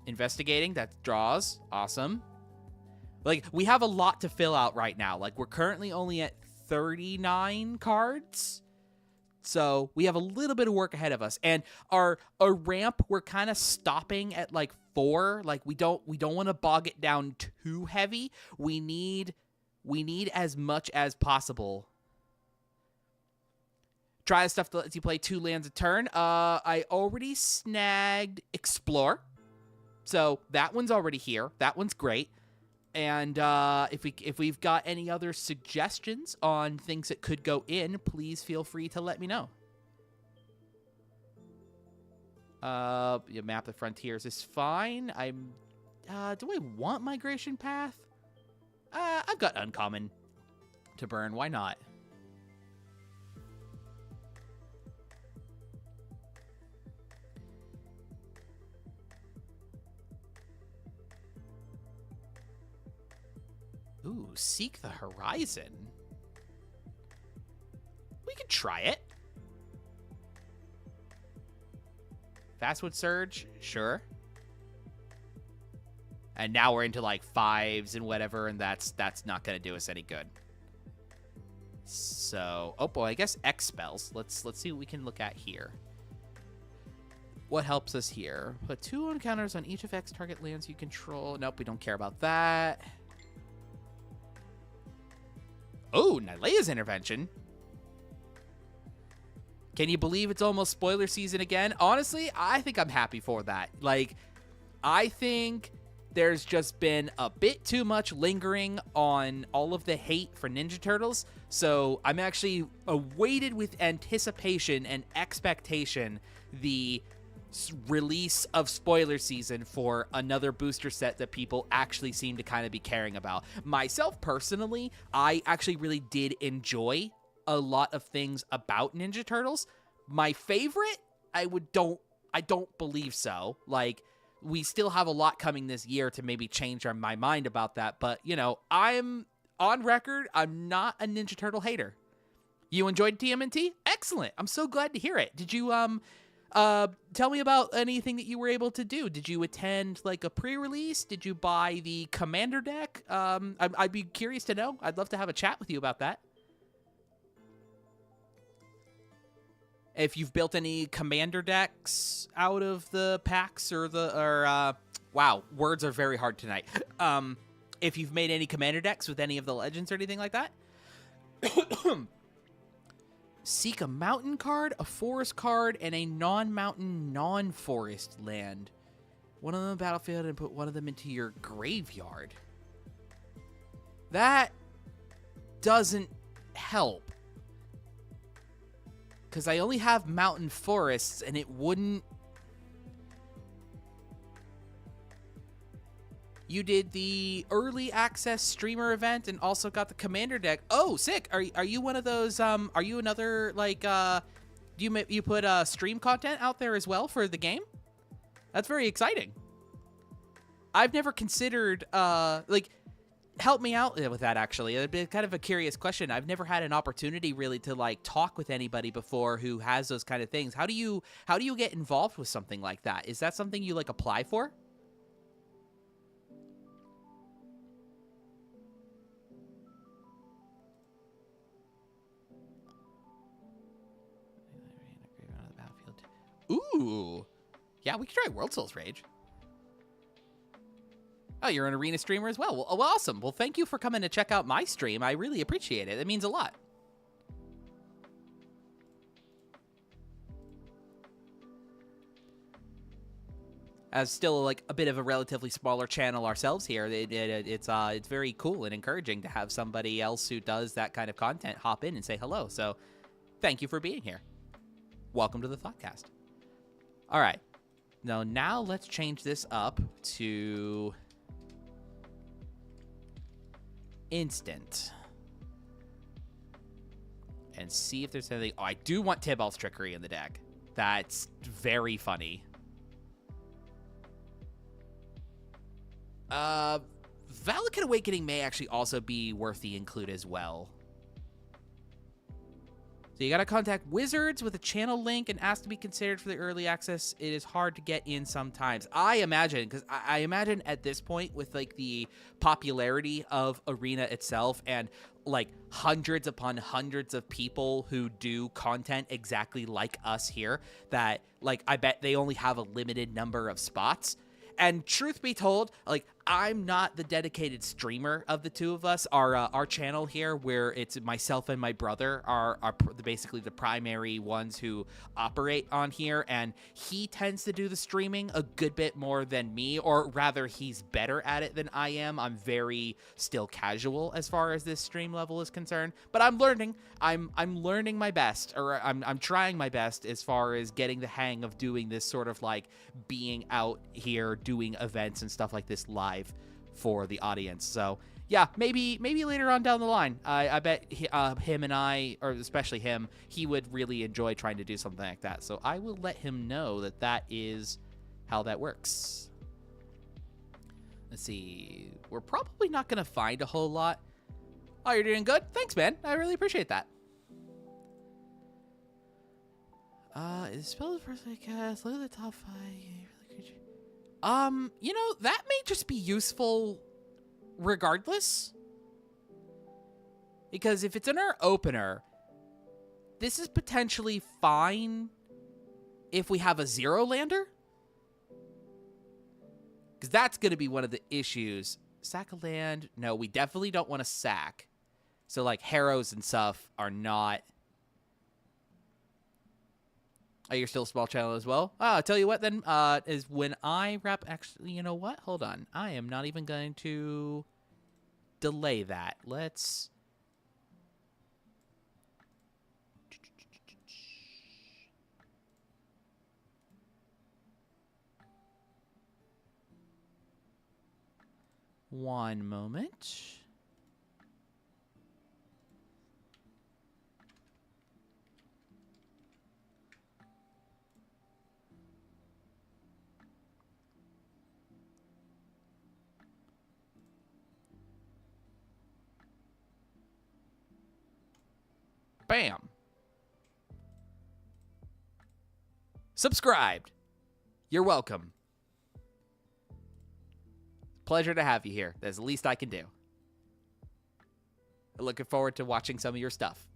Investigating, that draws. Awesome. Like, we have a lot to fill out right now. Like, we're currently only at 39 cards. So we have a little bit of work ahead of us. And our ramp, we're kind of stopping at like 4. Like, we don't want to bog it down too heavy. We need as much as possible. Try the stuff that lets you play 2 lands a turn. I already snagged Explore. So that one's already here. That one's great. And if we've got any other suggestions on things that could go in, please feel free to let me know. You map the frontiers is fine. Do I want Migration Path? I've got Uncommon to burn. Why not? Ooh, Seek the Horizon. We could try it. Fastwood Surge, sure. And now we're into like 5s and whatever, and that's not gonna do us any good. So, oh boy, I guess X spells. Let's see what we can look at here. What helps us here? Put 2 encounters on each of X target lands you control. Nope, we don't care about that. Oh, Nylea's Intervention. Can you believe it's almost spoiler season again? Honestly, I think I'm happy for that. Like, I think there's just been a bit too much lingering on all of the hate for Ninja Turtles. So I'm actually awaited with anticipation and expectation the release of spoiler season for another booster set that people actually seem to kind of be caring about. Myself personally, I actually really did enjoy a lot of things about Ninja Turtles. My favorite, I don't believe so. Like, we still have a lot coming this year to maybe change my mind about that, but you know, I'm on record, I'm not a Ninja Turtle hater. You enjoyed TMNT? Excellent. I'm so glad to hear it. Did you tell me about anything that you were able to do. Did you attend like a pre-release? Did you buy the Commander deck? I'd be curious to know. I'd love to have a chat with you about that. If you've built any Commander decks out of the packs wow, words are very hard tonight. If you've made any Commander decks with any of the legends or anything like that. Seek a mountain card, a forest card, and a non-mountain, non-forest land. One of them on the battlefield and put one of them into your graveyard. That doesn't help. Because I only have mountain forests, and it wouldn't... You did the early access streamer event and also got the Commander deck. Oh, sick! Are you one of those? Are you another like? Do you put stream content out there as well for the game? That's very exciting. I've never considered like, help me out with that. Actually, it'd be kind of a curious question. I've never had an opportunity really to like talk with anybody before who has those kind of things. How do you get involved with something like that? Is that something you like apply for? Ooh. Yeah, we could try World Souls Rage. Oh, you're an arena streamer as well. Well, awesome. Well, thank you for coming to check out my stream. I really appreciate it. It means a lot. As still like a bit of a relatively smaller channel ourselves here, it's very cool and encouraging to have somebody else who does that kind of content hop in and say hello. So thank you for being here. Welcome to the Thoughtcast. All right. Now let's change this up to instant. And see if there's anything. Oh, I do want Tybalt's Trickery in the deck. That's very funny. Valakut Awakening may actually also be worth the include as well. So you got to contact Wizards with a channel link and ask to be considered for the early access. It is hard to get in sometimes. I imagine, because I imagine at this point with like the popularity of Arena itself and like hundreds upon hundreds of people who do content exactly like us here, that like I bet they only have a limited number of spots. And truth be told, like, I'm not the dedicated streamer of the two of us. Our channel here, where it's myself and my brother are basically the primary ones who operate on here, and he tends to do the streaming a good bit more than me, or rather, he's better at it than I am. I'm very still casual as far as this stream level is concerned, but I'm learning. I'm learning my best, or I'm trying my best as far as getting the hang of doing this sort of like being out here doing events and stuff like this live for the audience. So yeah, maybe later on down the line, I bet him and I, or especially him, he would really enjoy trying to do something like that. So I will let him know that that is how that works. Let's see. We're probably not going to find a whole lot. Oh, you're doing good? Thanks, man. I really appreciate that. Is spell the first I cast. Look at the top 5. You know, that may just be useful regardless. Because if it's in our opener, this is potentially fine if we have a 0 lander. Because that's going to be one of the issues. Sack a land. No, we definitely don't want to sack. So, like, Harrows and stuff are not... Oh, you're still a small channel as well? I'll tell you what then, is when I wrap... Actually, you know what? Hold on. I am not even going to delay that. Let's... One moment. Bam. Subscribed. You're welcome. Pleasure to have you here. That's the least I can do. Looking forward to watching some of your stuff.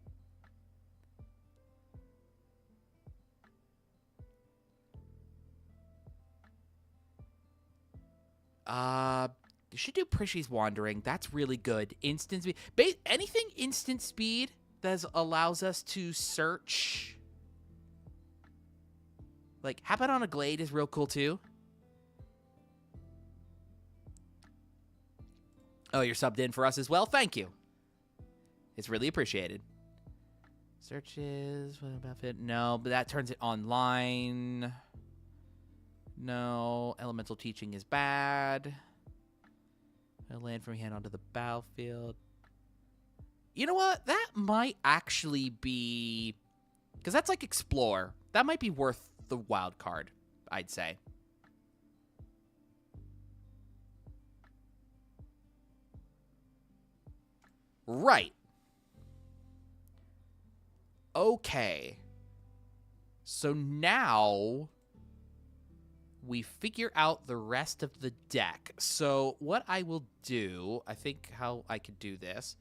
You should do Prishy's Wandering. That's really good. Instant speed. Anything instant speed that allows us to search. Like, Happen on a Glade is real cool too. Oh, you're subbed in for us as well? Thank you. It's really appreciated. Searches. What about it? No, but that turns it online. No. Elemental Teaching is bad. Land from hand onto the battlefield. You know what? That might actually be... Because that's like Explore. That might be worth the wild card, I'd say. Right. Okay. So now we figure out the rest of the deck. So what I will do, I think how I could do this,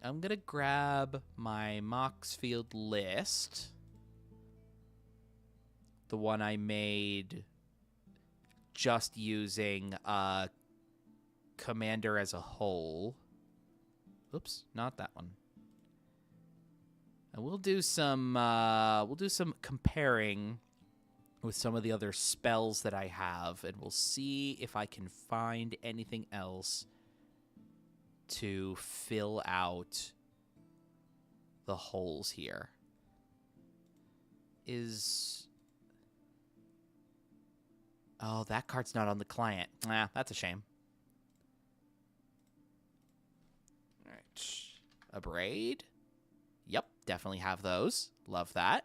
I'm going to grab my Moxfield list. The one I made just using Commander as a whole. Oops, not that one. And we'll do some comparing with some of the other spells that I have, and we'll see if I can find anything else to fill out the holes here. Oh, that card's not on the client. Nah, that's a shame. All right. A Braid. Yep, definitely have those. Love that.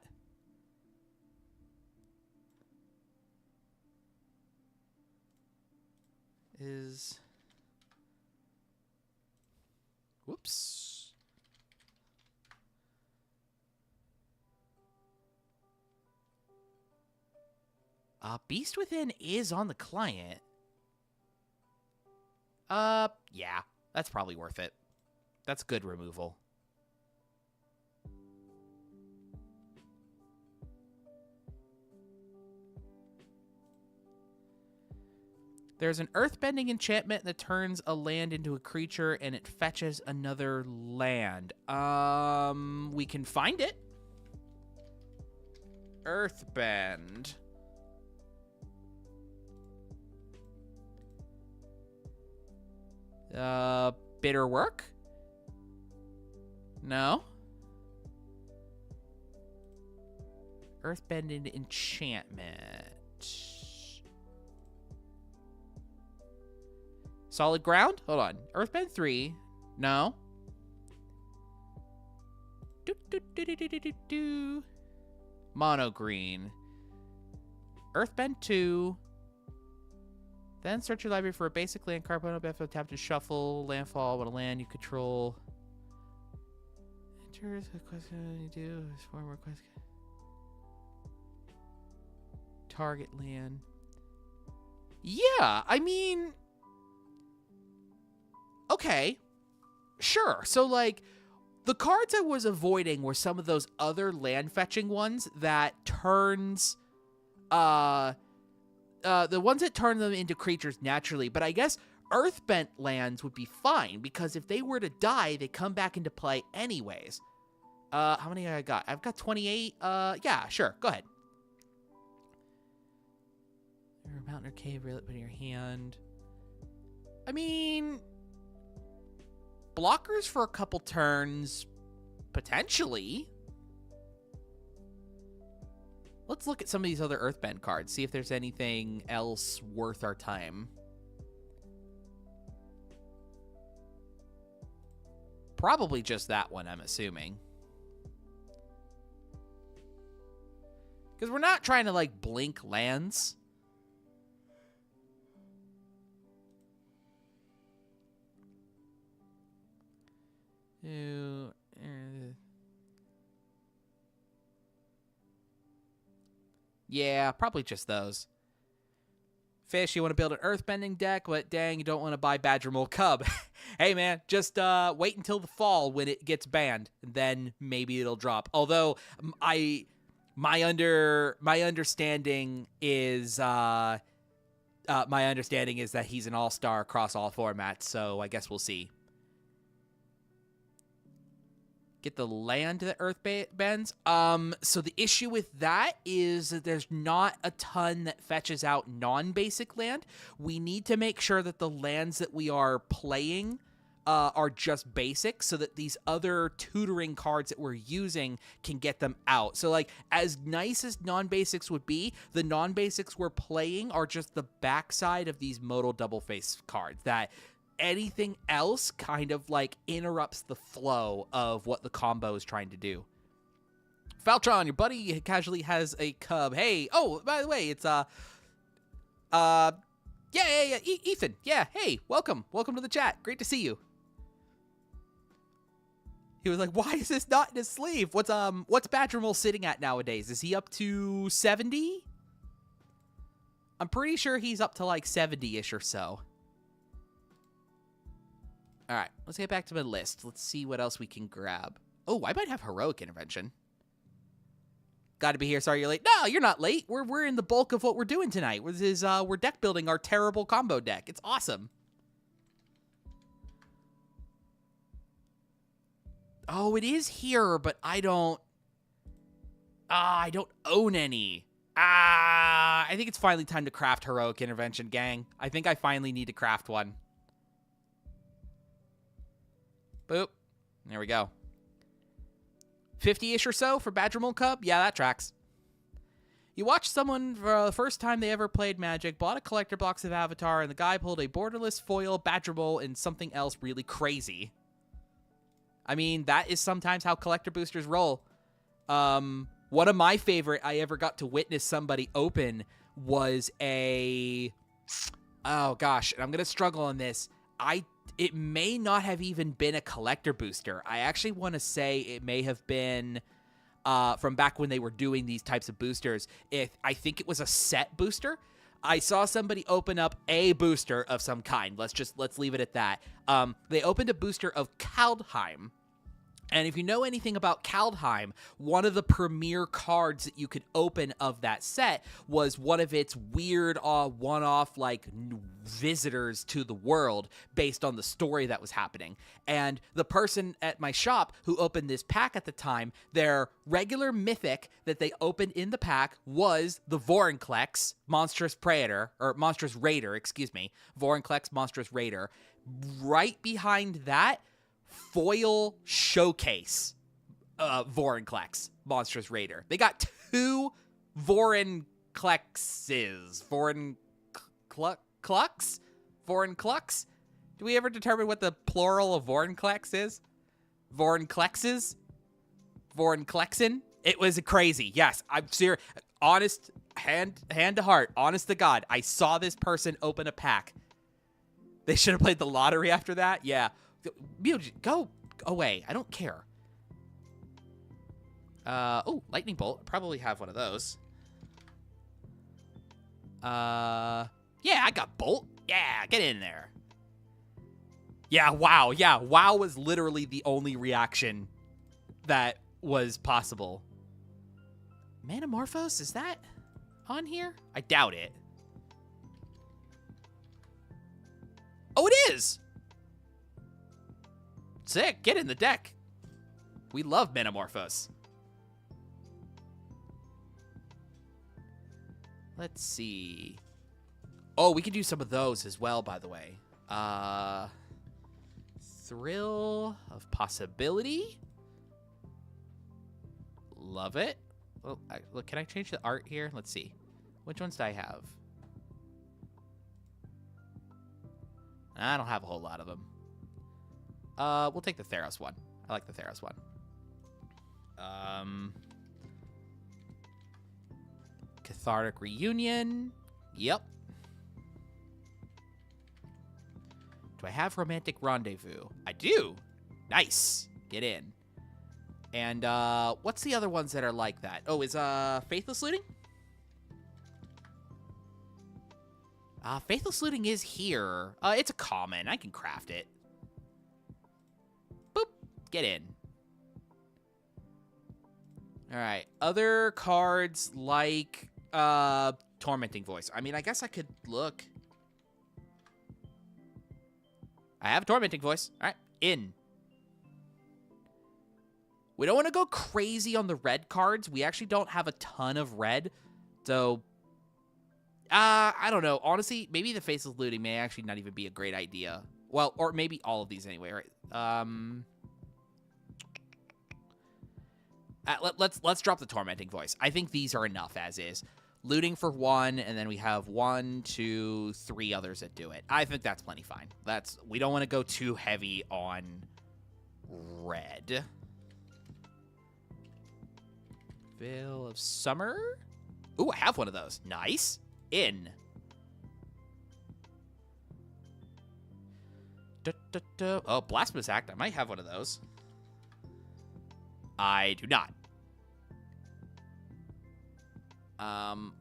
Whoops. Beast Within is on the client. Yeah, that's probably worth it. That's good removal. There's an earthbending enchantment that turns a land into a creature and it fetches another land. We can find it. Earthbend. Bitter work? No. Earthbending enchantment. Solid ground? Hold on. Earthbend 3. No. Mono green. Earthbend 2. Then search your library for a basic land card. Tap to shuffle landfall. What a land you control. Enter the question you do. Four more questions. Target land. Yeah, I mean, okay, sure. So, like, the cards I was avoiding were some of those other land fetching ones that turns, the ones that turn them into creatures naturally. But I guess Earthbent lands would be fine, because if they were to die, they come back into play anyways. How many I got? I've got 28. Yeah, sure. Go ahead. Mountain or cave, reel it in your hand. I mean, blockers for a couple turns, potentially. Let's look at some of these other Earthbend cards, see if there's anything else worth our time. Probably just that one, I'm assuming. Because we're not trying to, like, blink lands. Yeah, probably just those. Fish, you want to build an earthbending deck, but dang, you don't want to buy Badger Mole Cub. Hey, man, just wait until the fall when it gets banned, and then maybe it'll drop. Although, my understanding is that he's an all-star across all formats, so I guess we'll see. Get the land that Earth bends. So the issue with that is that there's not a ton that fetches out non-basic land. We need to make sure that the lands that we are playing are just basic, so that these other tutoring cards that we're using can get them out. So, like, as nice as non-basics would be, the non-basics we're playing are just the backside of these modal double face cards that anything else kind of, like, interrupts the flow of what the combo is trying to do. Faltron, your buddy casually has a cub. Hey, oh, by the way, it's, yeah, Ethan. Yeah, hey, welcome to the chat. Great to see you. He was like, why is this not in his sleeve? What's Badger Mole sitting at nowadays? Is he up to 70? I'm pretty sure he's up to, like, 70-ish or so. All right, let's get back to my list. Let's see what else we can grab. Oh, I might have Heroic Intervention. Got to be here. Sorry you're late. No, you're not late. We're in the bulk of what we're doing tonight. We're deck building our terrible combo deck. It's awesome. Oh, it is here, but I don't own any. I think it's finally time to craft Heroic Intervention, gang. I think I finally need to craft one. Boop. There we go. 50-ish or so for Badger Mole Cub? Yeah, that tracks. You watch someone for the first time they ever played Magic, bought a collector box of Avatar, and the guy pulled a borderless foil Badger Mole and something else really crazy. I mean, that is sometimes how collector boosters roll. One of my favorite I ever got to witness somebody open was a... Oh, gosh, and I'm going to struggle on this. It may not have even been a collector booster. I actually want to say it may have been from back when they were doing these types of boosters. I think it was a set booster. I saw somebody open up a booster of some kind. Let's leave it at that. They opened a booster of Kaldheim. And if you know anything about Kaldheim, one of the premier cards that you could open of that set was one of its weird one-off like visitors to the world based on the story that was happening. And the person at my shop who opened this pack at the time, their regular mythic that they opened in the pack was the Vorinclex Monstrous Raider, Vorinclex Monstrous Raider. Right behind that, foil showcase Vorinclex Monstrous Raider. They got 2 Vorinclexes. Vorinclux? Do we ever determine what the plural of Vorinclex is? Vorinclexes? Vorinclexin? It was crazy. Yes, I'm serious. Honest, hand to heart, honest to God, I saw this person open a pack. They should have played the lottery after that? Yeah. Go away. I don't care. Oh, lightning bolt. Probably have one of those. Yeah, I got bolt. Yeah, get in there. Yeah, wow. Yeah, wow was literally the only reaction that was possible. Manamorphose, is that on here? I doubt it. Oh, it is. Sick. Get in the deck. We love Manamorphose. Let's see. Oh, we can do some of those as well, by the way. Thrill of Possibility. Love it. Oh, look, can I change the art here? Let's see. Which ones do I have? I don't have a whole lot of them. We'll take the Theros one. I like the Theros one. Cathartic Reunion. Yep. Do I have Romantic Rendezvous? I do. Nice. Get in. And what's the other ones that are like that? Oh, is Faithless Looting? Faithless Looting is here. It's a common. I can craft it. Boop. Get in. All right. Other cards like Tormenting Voice. I mean, I guess I could look. I have Tormenting Voice. All right. In. We don't want to go crazy on the red cards. We actually don't have a ton of red. So, I don't know. Honestly, maybe the Faceless Looting may actually not even be a great idea. Well, or maybe all of these anyway, right? Let's drop the Tormenting Voice. I think these are enough as is. Looting for one, and then we have 1, 2, 3 others that do it. I think that's plenty fine. We don't want to go too heavy on red. Veil of Summer. Ooh, I have one of those. Nice. In. Oh, Blasphemous Act. I might have one of those. I do not.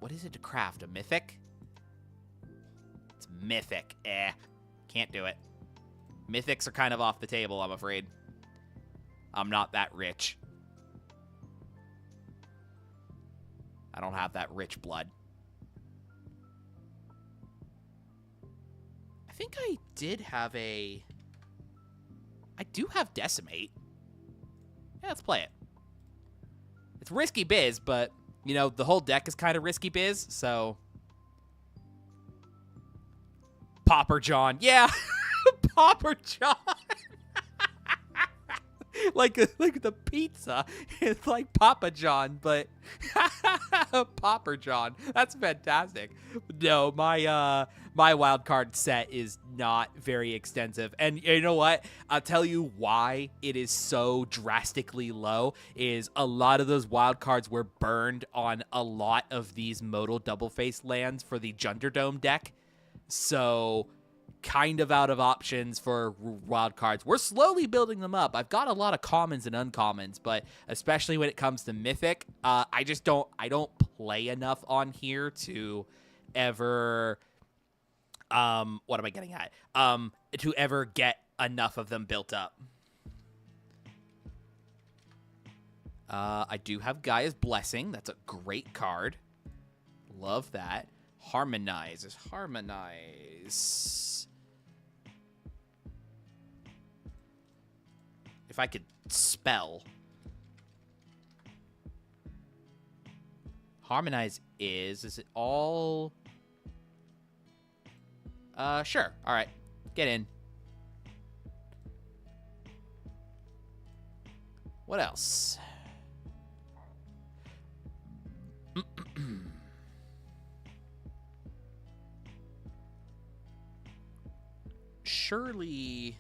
What is it to craft? A Mythic? It's Mythic. Can't do it. Mythics are kind of off the table, I'm afraid. I'm not that rich. I don't have that rich blood. I think I did have I do have Decimate. Yeah, let's play it. It's risky biz, but, you know, the whole deck is kind of risky biz, so. Popper John. Yeah, Popper John. like the pizza. It's like Papa John, but Popper John. That's fantastic. No, my wild card set is not very extensive. And you know what? I'll tell you why it is so drastically low is a lot of those wild cards were burned on a lot of these modal double face lands for the Junderdome deck. So kind of out of options for wild cards. We're slowly building them up. I've got a lot of commons and uncommons, but especially when it comes to mythic, I don't play enough on here to ever, what am I getting at? To ever get enough of them built up. I do have Gaia's Blessing. That's a great card. Love that. Harmonize is harmonize. If I could spell. Harmonize is it all? Sure. All right. Get in. What else? Surely.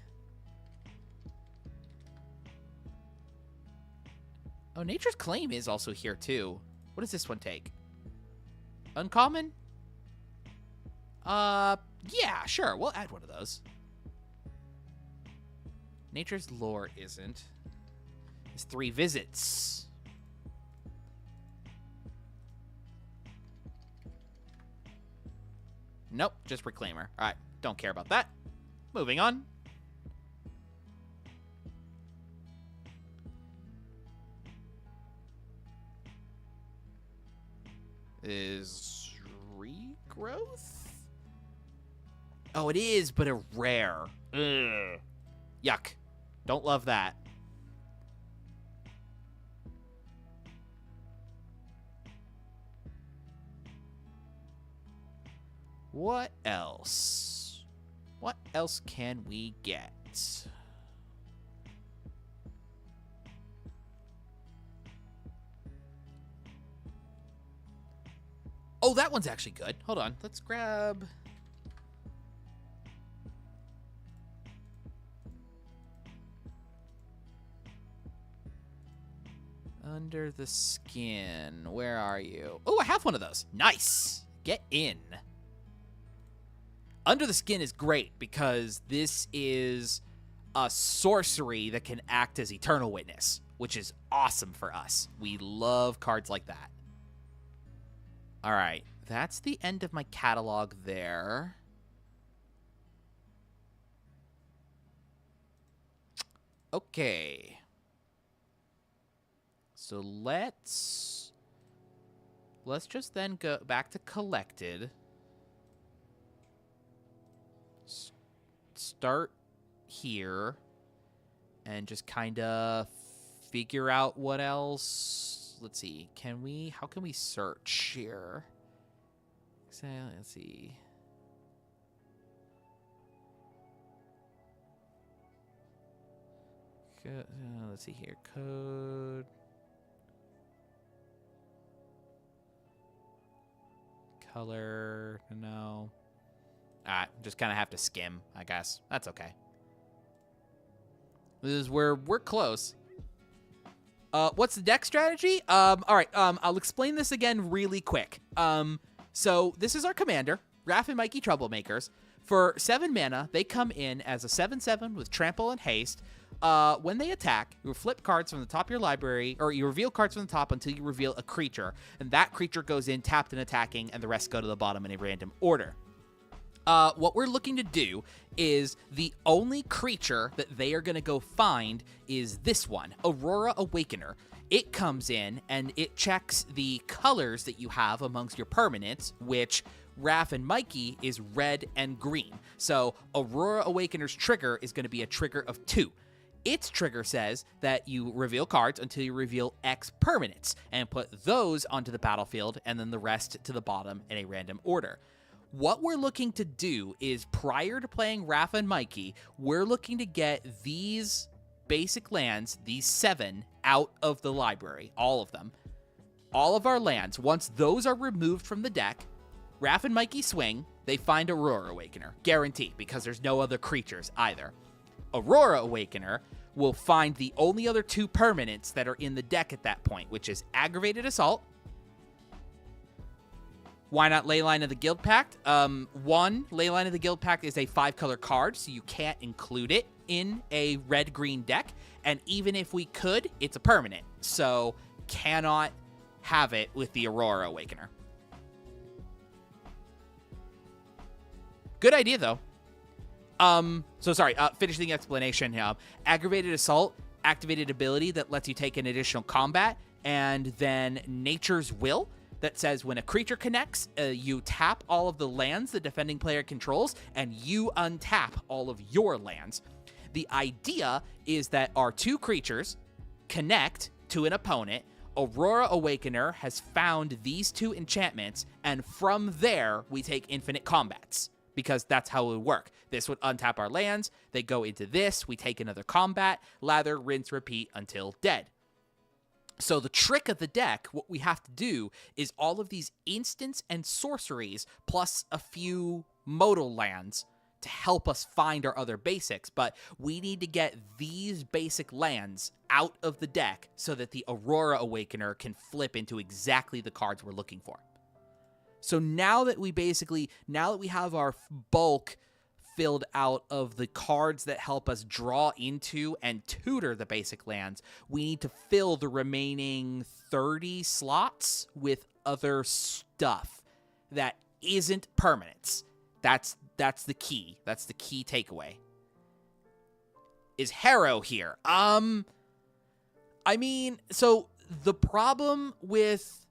Oh, Nature's Claim is also here too. What does this one take? Uncommon? Yeah, sure. We'll add one of those. Nature's Lore isn't. It's 3 visits. Nope, just Reclaimer. All right, don't care about that. Moving on. Is regrowth? Oh, it is, but a rare. Ugh. Yuck. Don't love that. What else? What else can we get? Oh, that one's actually good. Hold on. Let's grab... Under the Skin. Where are you? Oh, I have one of those. Nice. Get in. Under the Skin is great because this is a sorcery that can act as Eternal Witness, which is awesome for us. We love cards like that. All right, that's the end of my catalog there. Okay. So let's just then go back to collected. Start here and just kind of figure out what else. Let's see. How can we search here? So, let's see. Let's see here. Code. Color. No. Just kind of have to skim, I guess. That's okay. This is where we're close. What's the deck strategy? All right, I'll explain this again really quick. So this is our commander, Raph and Mikey Troublemakers. For 7 mana, they come in as a 7/7 with Trample and Haste. When they attack, you flip cards from the top of your library, or you reveal cards from the top until you reveal a creature, and that creature goes in tapped and attacking, and the rest go to the bottom in a random order. What we're looking to do is the only creature that they are going to go find is this one, Aurora Awakener. It comes in and it checks the colors that you have amongst your permanents, which Raph and Mikey is red and green. So Aurora Awakener's trigger is going to be a trigger of 2. Its trigger says that you reveal cards until you reveal X permanents and put those onto the battlefield and then the rest to the bottom in a random order. What we're looking to do is, prior to playing Raph and Mikey, we're looking to get these basic lands, these 7, out of the library. All of them. All of our lands. Once those are removed from the deck, Raph and Mikey swing, they find Aurora Awakener. Guaranteed, because there's no other creatures either. Aurora Awakener will find the only other 2 permanents that are in the deck at that point, which is Aggravated Assault Why not Leyline of the Guild Pact? One, Leyline of the Guild Pact is a 5-color card, so you can't include it in a red-green deck. And even if we could, it's a permanent, so cannot have it with the Aurora Awakener. Good idea, though. Finishing the explanation. Aggravated Assault, activated ability that lets you take an additional combat, and then Nature's Will, that says when a creature connects, you tap all of the lands the defending player controls, and you untap all of your lands. The idea is that our 2 creatures connect to an opponent. Aurora Awakener has found these 2 enchantments, and from there, we take infinite combats, because that's how it would work. This would untap our lands, they go into this, we take another combat, lather, rinse, repeat until dead. So the trick of the deck, what we have to do is all of these instants and sorceries plus a few modal lands to help us find our other basics, but we need to get these basic lands out of the deck so that the Aurora Awakener can flip into exactly the cards we're looking for. So now that we have our bulk filled out of the cards that help us draw into and tutor the basic lands, we need to fill the remaining 30 slots with other stuff that isn't permanents. That's the key. That's the key takeaway. Is Harrow here? So the problem with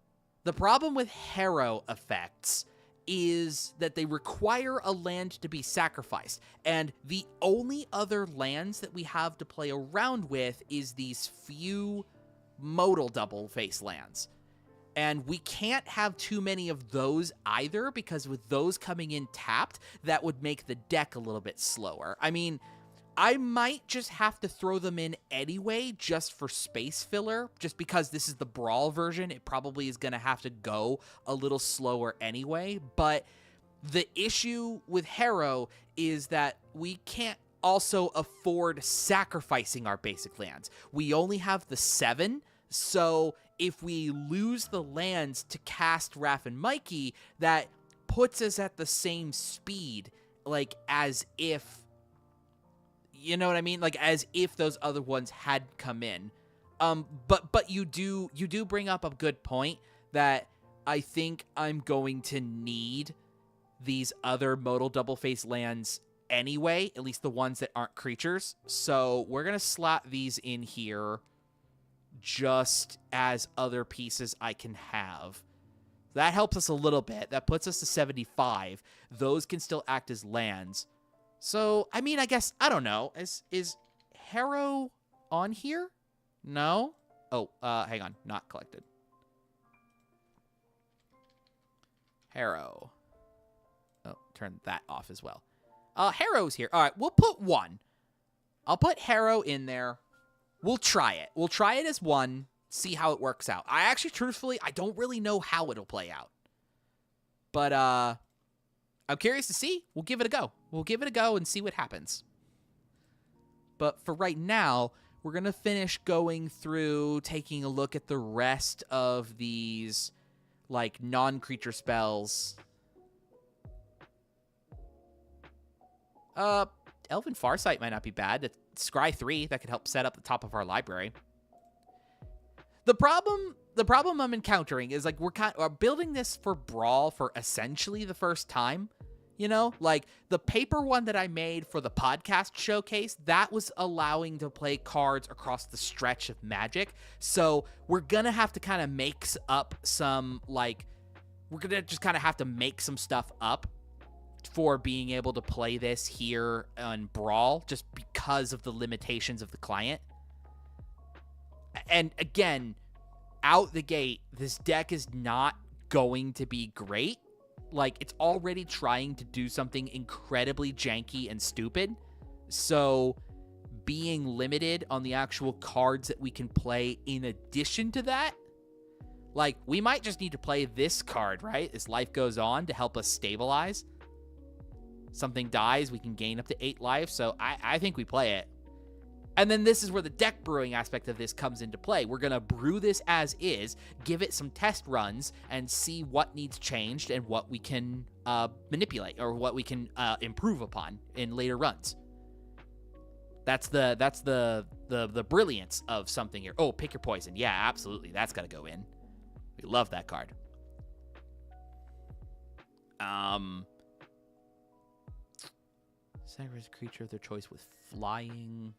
Harrow effects is that they require a land to be sacrificed, and the only other lands that we have to play around with is these few modal double face lands. And we can't have too many of those either, because with those coming in tapped, that would make the deck a little bit slower. I mean, I might just have to throw them in anyway, just for space filler, just because this is the Brawl version. It probably is going to have to go a little slower anyway. But the issue with Harrow is that we can't also afford sacrificing our basic lands. We only have the 7, so if we lose the lands to cast Raph and Mikey, that puts us at the same speed, like as if, you know what I mean? Like as if those other ones had come in. But you do bring up a good point that I think I'm going to need these other modal double face lands anyway, at least the ones that aren't creatures. So we're going to slot these in here just as other pieces I can have. That helps us a little bit. That puts us to 75. Those can still act as lands. So, I mean, I guess, I don't know. Is Harrow on here? No? Oh, hang on. Not collected. Harrow. Oh, turn that off as well. Harrow's here. All right, we'll put 1. I'll put Harrow in there. We'll try it. We'll try it as 1, see how it works out. I actually, truthfully, I don't really know how it'll play out. But, I'm curious to see. We'll give it a go. We'll give it a go and see what happens. But for right now, we're going to finish going through, taking a look at the rest of these, like, non-creature spells. Elven Farsight might not be bad. It's Scry 3, that could help set up the top of our library. The problem I'm encountering is, like, we're building this for Brawl for essentially the first time. You know, like the paper one that I made for the podcast showcase, that was allowing to play cards across the stretch of Magic. So we're going to have to kind of make up some, like, we're going to just kind of have to make some stuff up for being able to play this here on Brawl, just because of the limitations of the client. And again, out the gate, this deck is not going to be great. Like, it's already trying to do something incredibly janky and stupid. So being limited on the actual cards that we can play in addition to that, like, we might just need to play this card, right? As life goes on to help us stabilize. Something dies, we can gain up to 8 life. So I think we play it. And then this is where the deck brewing aspect of this comes into play. We're going to brew this as is, give it some test runs, and see what needs changed and what we can manipulate or what we can improve upon in later runs. That's the brilliance of something here. Oh, pick your poison. Yeah, absolutely. That's got to go in. We love that card. Sacrifice a creature of their choice with flying.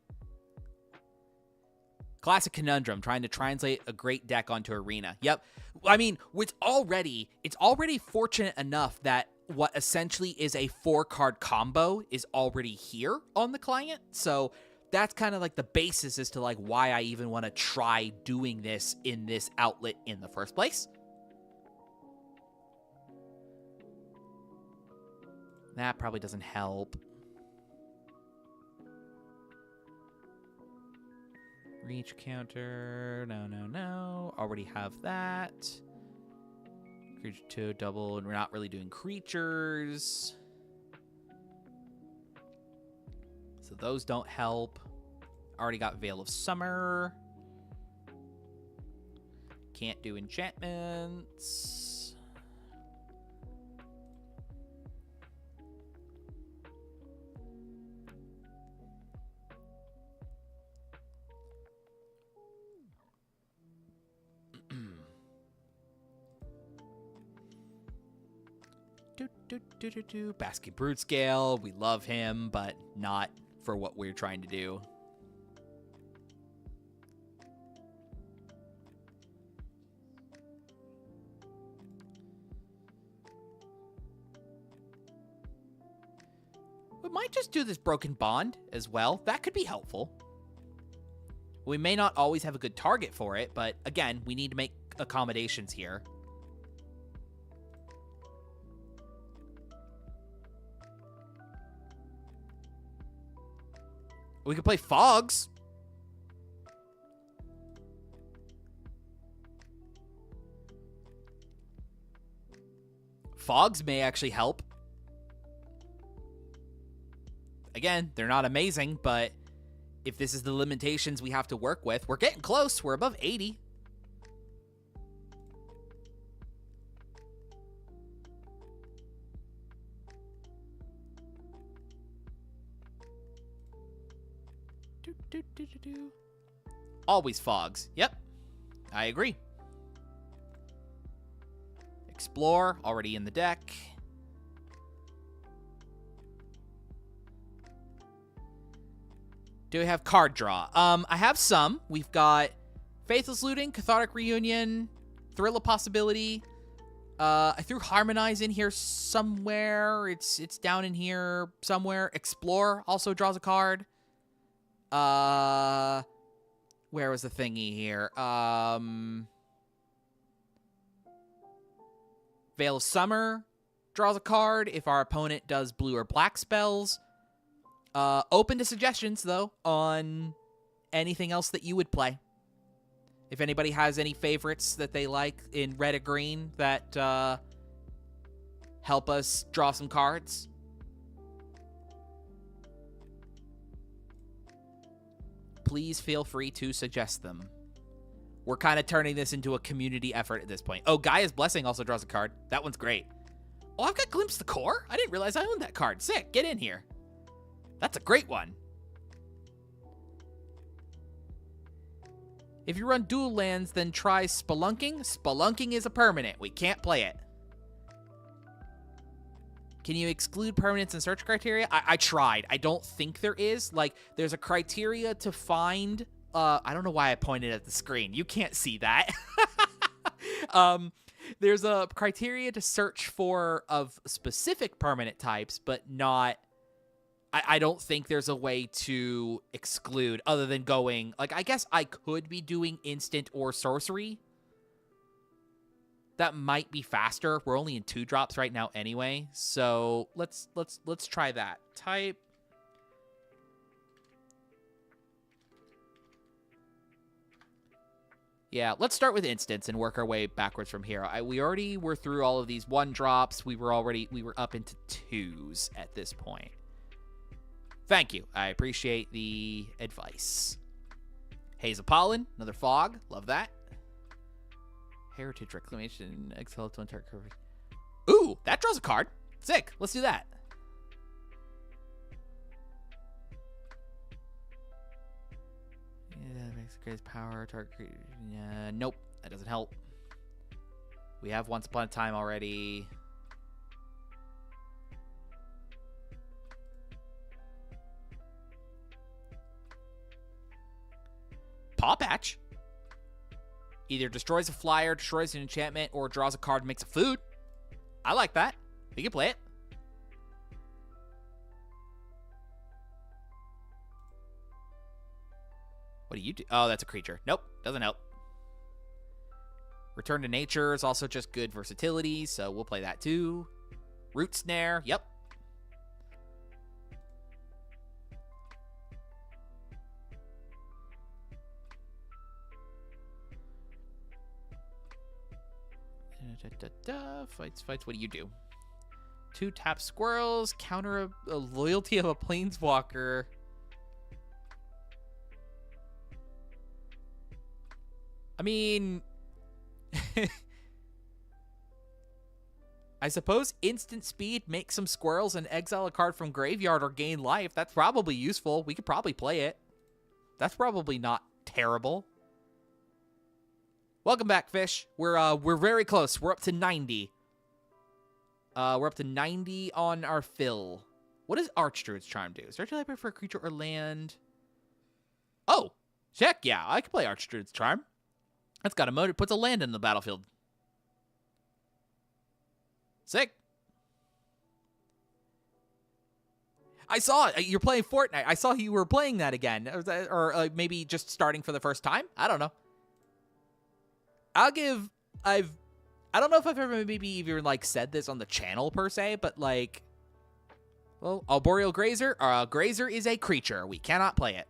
Classic conundrum, trying to translate a great deck onto Arena. Yep. I mean, it's already fortunate enough that what essentially is a 4-card combo is already here on the client. So that's kind of like the basis as to like why I even want to try doing this in this outlet in the first place. That probably doesn't help. Reach counter. No. Already have that. Creature 2, double, and we're not really doing creatures. So those don't help. Already got Veil of Summer. Can't do enchantments. Basket Brute Scale, we love him, but not for what we're trying to do. We might just do this Broken Bond as well. That could be helpful. We may not always have a good target for it, but again, we need to make accommodations here. We could play Fogs. Fogs may actually help. Again, they're not amazing, but if this is the limitations we have to work with, we're getting close. We're above 80. Always Fogs. Yep. I agree. Explore, already in the deck. Do we have card draw? I have some. We've got Faithless Looting, Cathartic Reunion, Thrill of Possibility. I threw Harmonize in here somewhere. It's down in here somewhere. Explore also draws a card. Where was the thingy here? Veil of Summer draws a card if our opponent does blue or black spells. Open to suggestions, though, on anything else that you would play. If anybody has any favorites that they like in red or green that help us draw some cards. Please feel free to suggest them. We're kind of turning this into a community effort at this point. Oh, Gaia's Blessing also draws a card. That one's great. Oh, I've got Glimpse the Core? I didn't realize I owned that card. Sick. Get in here. That's a great one. If you run dual lands, then try Spelunking. Spelunking is a permanent. We can't play it. Can you exclude permanents and search criteria? I tried. I don't think there is. Like, there's a criteria to find. I don't know why I pointed at the screen. You can't see that. There's a criteria to search for of specific permanent types, but not... I don't think there's a way to exclude other than going... Like, I guess I could be doing instant or sorcery. That might be faster. We're only in 2 drops right now anyway. So let's try that. Type. Yeah, let's start with instants and work our way backwards from here. We already were through all of these 1 drops. We were up into 2s at this point. Thank you. I appreciate the advice. Haze of Pollen, another fog. Love that. Heritage Reclamation, exile to entire cover. Ooh, that draws a card. Sick. Let's do that. Yeah, that makes the greatest power. Target. Nope, that doesn't help. We have Once Upon a Time already. Paw Patch. Either destroys a flyer, destroys an enchantment, or draws a card and makes a food. I like that. We can play it. What do you do? Oh, that's a creature. Nope, doesn't help. Return to Nature is also just good versatility, so we'll play that too. Root Snare, yep. Fights. What do you do? 2 tap squirrels, counter a loyalty of a planeswalker. I mean, I suppose instant speed, make some squirrels and exile a card from graveyard or gain life. That's probably useful. We could probably play it. That's probably not terrible. Welcome back, Fish. We're very close. We're up to 90. We're up to 90 on our fill. What does Archdruid's Charm do? Search your library for a creature or land. Oh, check. Yeah, I can play Archdruid's Charm. That's got a mode. It puts a land in the battlefield. Sick. I saw it. You're playing Fortnite. I saw you were playing that again. Or maybe just starting for the first time. I don't know. I don't know if I've ever maybe even like said this on the channel per se, but like, well, Arboreal Grazer. Grazer is a creature. We cannot play it.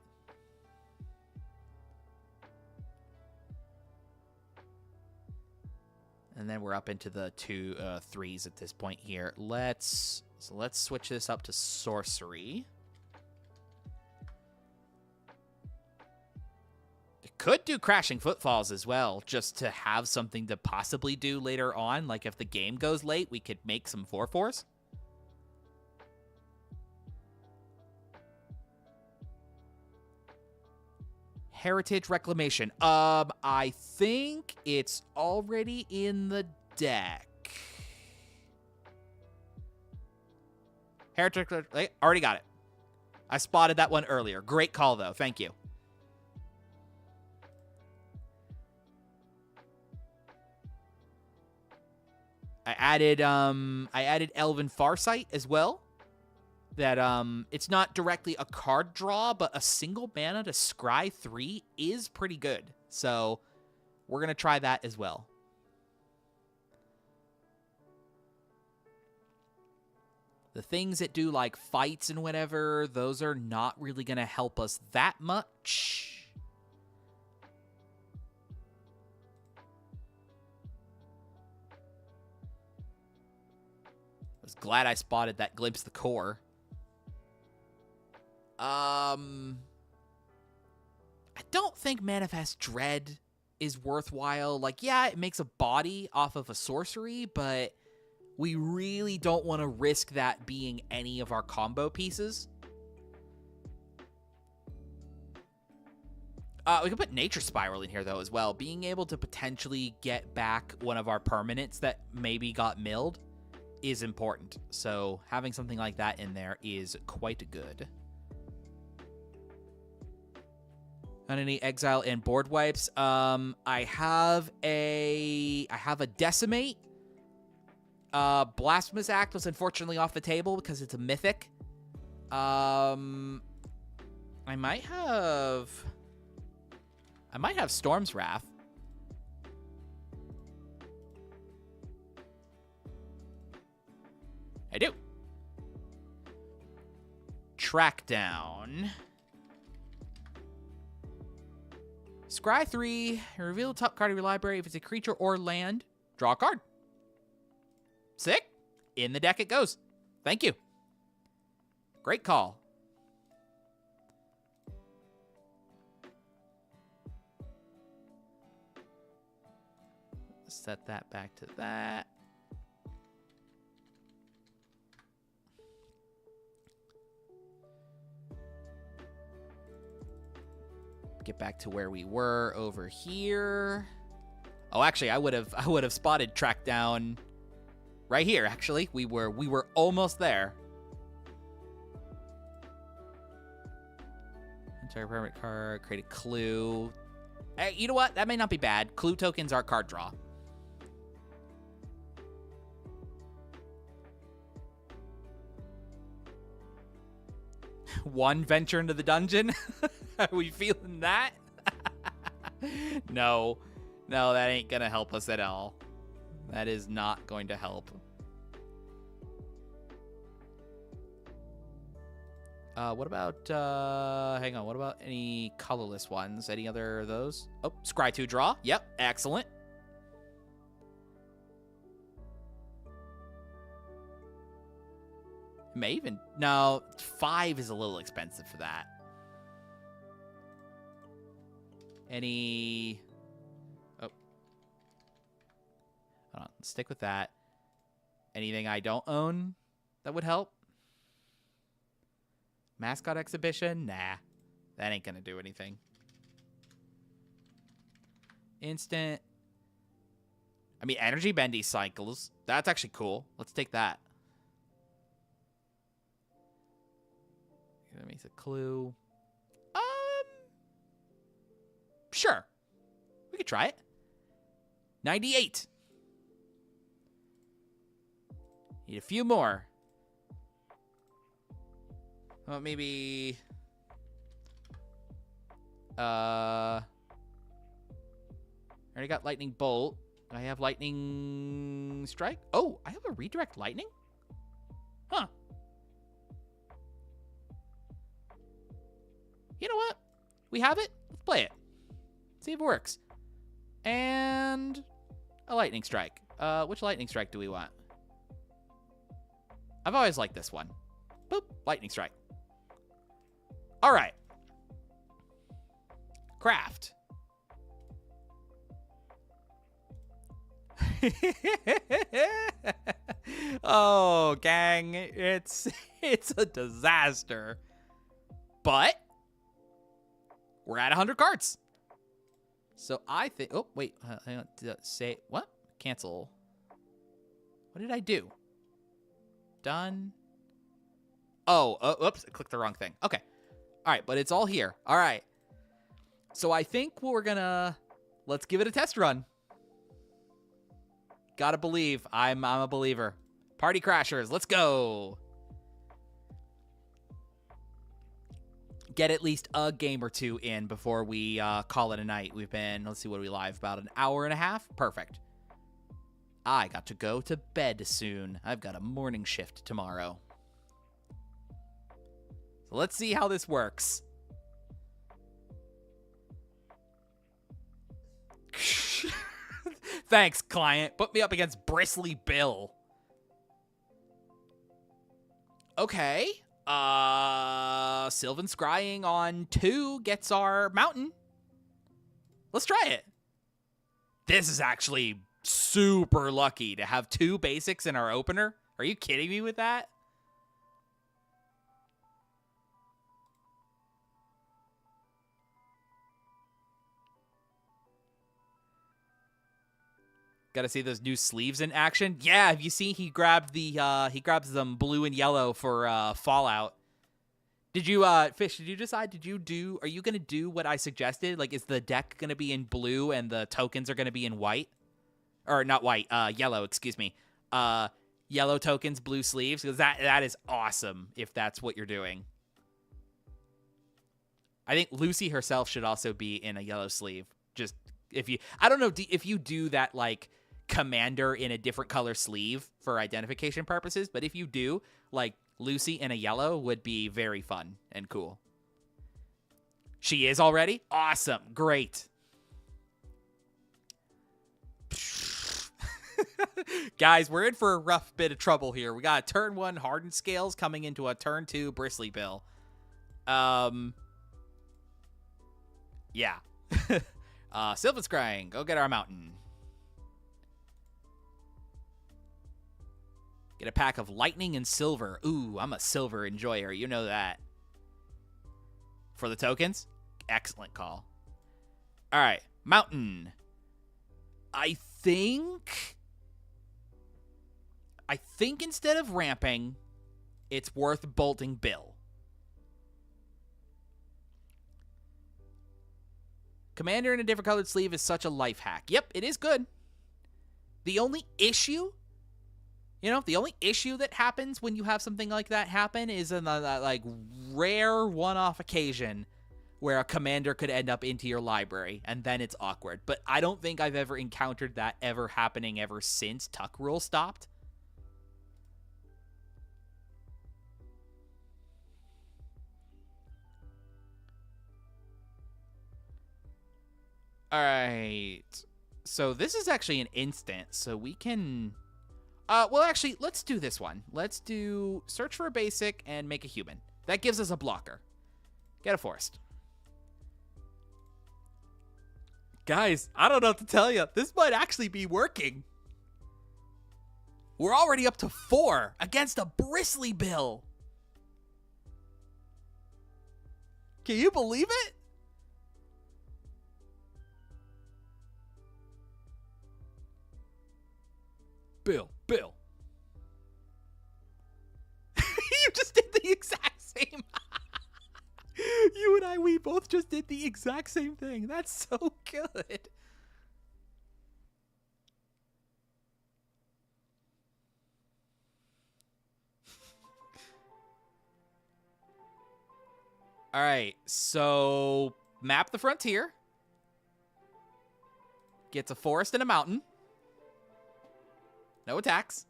And then we're up into the 2/3s at this point here. Let's switch this up to sorcery. Could do Crashing Footfalls as well, just to have something to possibly do later on. Like if the game goes late, we could make some 4/4s. Heritage Reclamation. I think it's already in the deck. Heritage, already got it. I spotted that one earlier. Great call though. Thank you. I added Elven Farsight as well. That it's not directly a card draw, but a single mana to scry 3 is pretty good. So we're gonna try that as well. The things that do like fights and whatever, those are not really gonna help us that much. Was glad I spotted that Glimpse the Core. I don't think Manifest Dread is worthwhile. Like, yeah, it makes a body off of a sorcery, but we really don't want to risk that being any of our combo pieces. We can put Nature Spiral in here, though, as well. Being able to potentially get back one of our permanents that maybe got milled is important. So having something like that in there is quite good. On any exile and board wipes, I have a Decimate. Blasphemous Act was unfortunately off the table because it's a mythic. I might have Storm's Wrath. I do. Track down. Scry 3. Reveal the top card of your library. If it's a creature or land, draw a card. Sick. In the deck it goes. Thank you. Great call. set that back to that. Get back to where we were over here. Oh, actually, I would have spotted track down right here. Actually, we were almost there. Entire permanent card, create a clue. Hey, you know what? That may not be bad. Clue tokens are card draw. One venture into the dungeon. Are we feeling that? No, that ain't gonna help us at all. That is not going to help. What about, hang on, what about any colorless ones? Any other of those? Oh, scry 2 draw. Yep, excellent. May even, no, 5 is a little expensive for that. Any, oh. Hold on, stick with that. Anything I don't own that would help? Mascot exhibition? Nah. That ain't gonna do anything. Instant. I mean, energy bendy cycles. That's actually cool. Let's take that. That makes a clue. Sure. We could try it. 98. Need a few more. Well, maybe... I already got lightning bolt. I have lightning strike. Oh, I have a redirect lightning? Huh. You know what? We have it. Let's play it. See if it works. And a lightning strike. Which lightning strike do we want? I've always liked this one. Boop. Lightning strike. All right. Craft. Oh, gang. It's a disaster. But we're at 100 cards. So I think... Oh, wait. Hang on. Say... What? Cancel. What did I do? Done. Oh, oops. I clicked the wrong thing. Okay. All right, but it's all here. All right. So I think we're gonna... Let's give it a test run. Gotta believe. I'm a believer. Party Crashers. Let's go. Get at least a game or two in before we call it a night. We've been, let's see, what are we live? About an hour and a half? Perfect. I got to go to bed soon. I've got a morning shift tomorrow. So let's see how this works. Thanks, client. Put me up against Bristly Bill. Okay. Sylvan Scrying on 2 gets our mountain. Let's try it. This is actually super lucky to have 2 basics in our opener. Are you kidding me with that? Got to see those new sleeves in action. Yeah, have you seen he grabbed the he grabs them blue and yellow for Fallout. Did you Fish, did you decide are you going to do what I suggested? Like, is the deck going to be in blue and the tokens are going to be in white? Or not white, yellow, excuse me. Yellow tokens, blue sleeves, because that is awesome if that's what you're doing. I think Lucy herself should also be in a yellow sleeve. Just if you, I don't know if you do that, like, commander in a different color sleeve for identification purposes, but if you do, like, Lucy in a yellow would be very fun and cool. She is already? Awesome. Great. Guys, we're in for a rough bit of trouble here. We got a turn 1 Hardened Scales coming into a turn 2 Bristly Bill. Yeah. Sylvan Scrying, go get our mountain. Get a pack of lightning and silver. Ooh, I'm a silver enjoyer. You know that. For the tokens? Excellent call. All right, mountain. I think instead of ramping, it's worth bolting Bill. Commander in a different colored sleeve is such a life hack. Yep, it is good. The only issue, that happens when you have something like that happen is in that like rare one-off occasion where a commander could end up into your library, and then it's awkward. But I don't think I've ever encountered that ever happening ever since Tuck Rule stopped. All right. So this is actually an instant, so we can... well, actually, let's do this one. Let's do search for a basic and make a human. That gives us a blocker. Get a forest. Guys, I don't know what to tell you. This might actually be working. We're already up to 4 against a bristly bill. Can you believe it? Bill. You just did the exact same. You and I, we both just did the exact same thing. That's so good. All right, so map the frontier. Gets a forest and a mountain. No attacks.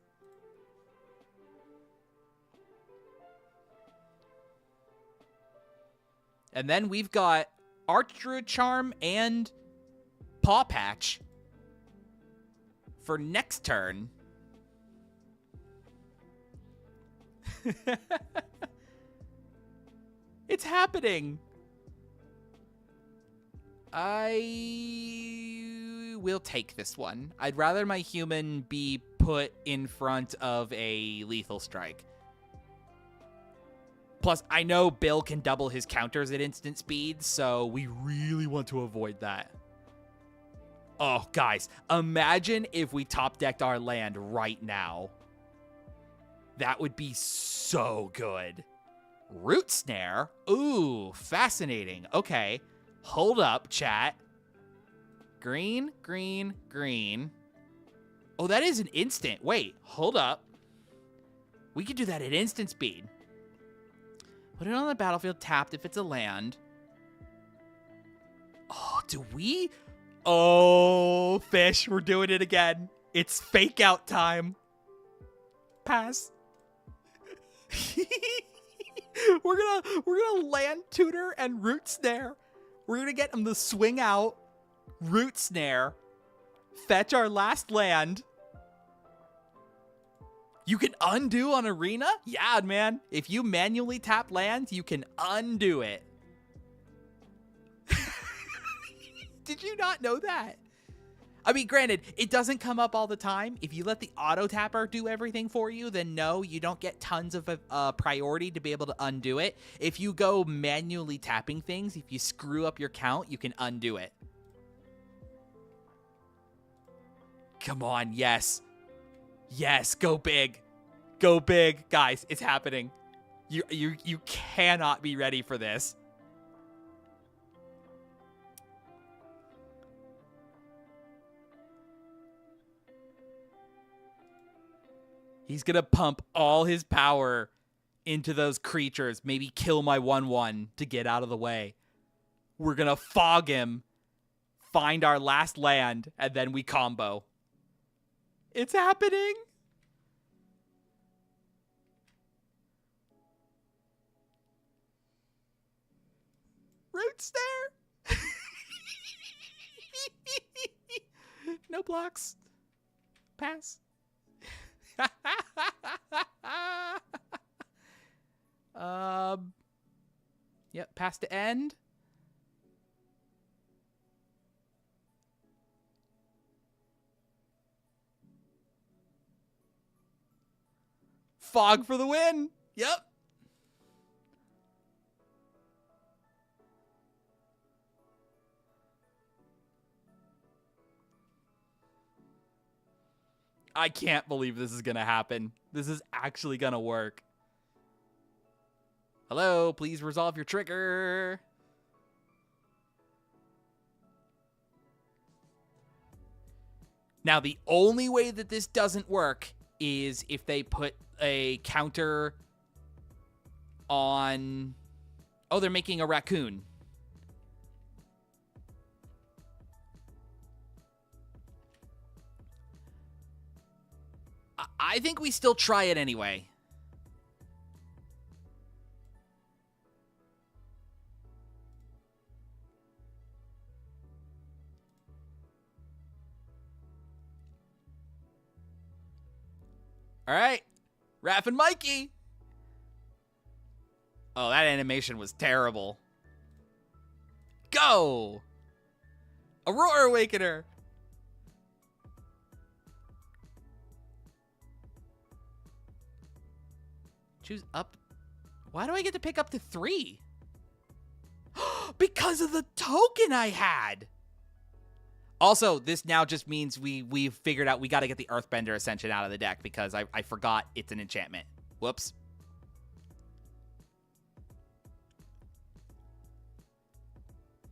And then we've got Archdruid Charm and Paw Patch for next turn. It's happening. I will take this one. I'd rather my human be put in front of a lethal strike. Plus, I know Bill can double his counters at instant speed, so we really want to avoid that. Oh, guys, imagine if we top decked our land right now. That would be so good. Root Snare? Ooh, fascinating. Okay, hold up, chat. Green, green, green. Oh, that is an instant. Wait, hold up. We could do that at instant speed. Put it on the battlefield tapped if it's a land. Oh, do we? Oh, fish, we're doing it again. It's fake out time. Pass. We're gonna land tutor and root snare. We're gonna get him to swing out, root snare, fetch our last land. You can undo on Arena? Yeah, man. If you manually tap lands, you can undo it. Did you not know that? I mean, granted, it doesn't come up all the time. If you let the auto tapper do everything for you, then no, you don't get tons of priority to be able to undo it. If you go manually tapping things, if you screw up your count, you can undo it. Come on, yes. Yes, go big. Go big. Guys, it's happening. You cannot be ready for this. He's going to pump all his power into those creatures. Maybe kill my 1/1 to get out of the way. We're going to fog him, find our last land, and then we combo. It's happening. Root Snare. No blocks. Pass. Yep, pass to end. Fog for the win. Yep. I can't believe this is going to happen. This is actually going to work. Hello, please resolve your trigger. Now, the only way that this doesn't work is if they put a counter on... Oh, they're making a raccoon. I think we still try it anyway. All right, Raph and Mikey. Oh, that animation was terrible. Go! Aurora Awakener. Choose up. Why do I get to pick up to 3? Because of the token I had. Also, this now just means we've figured out we got to get the Earthbender Ascension out of the deck because I forgot it's an enchantment. Whoops.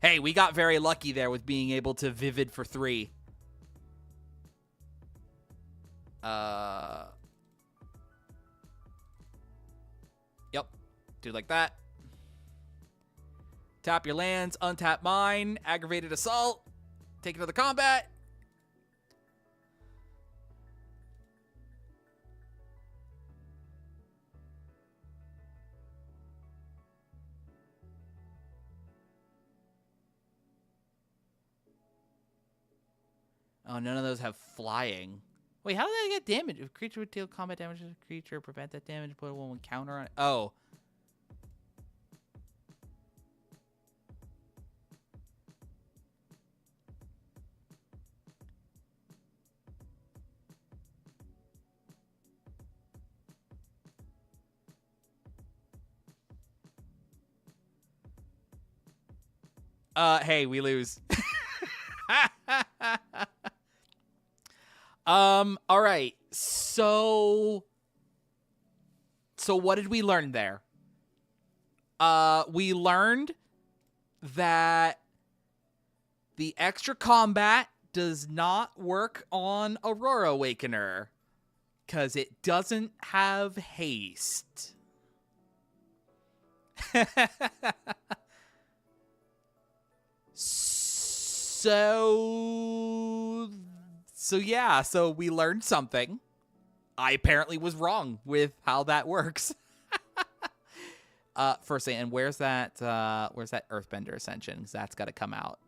Hey, we got very lucky there with being able to Vivid for 3. Yep. Do like that. Tap your lands, untap mine, Aggravated Assault. Take another combat. Oh, none of those have flying. Wait, how did I get damage? If creature would deal combat damage to a creature, prevent that damage, put one counter on it. Oh. Hey, we lose. All right. So what did we learn there? We learned that the extra combat does not work on Aurora Awakener because it doesn't have haste. So yeah, so we learned something. I apparently was wrong with how that works. First thing, and where's that Earthbender Ascension? Because that's got to come out.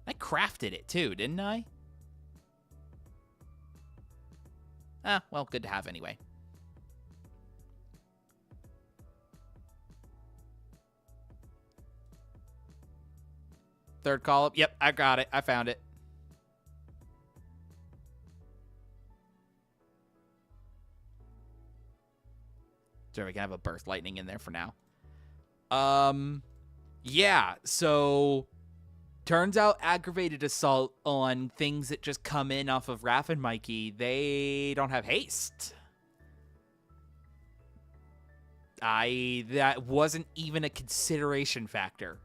I crafted it too, didn't I? Ah, well, good to have anyway. Third column. Yep, I got it. I found it. So we can have a Burst Lightning in there for now. Yeah, so turns out Aggravated Assault on things that just come in off of Raph and Mikey, they don't have haste. That wasn't even a consideration factor.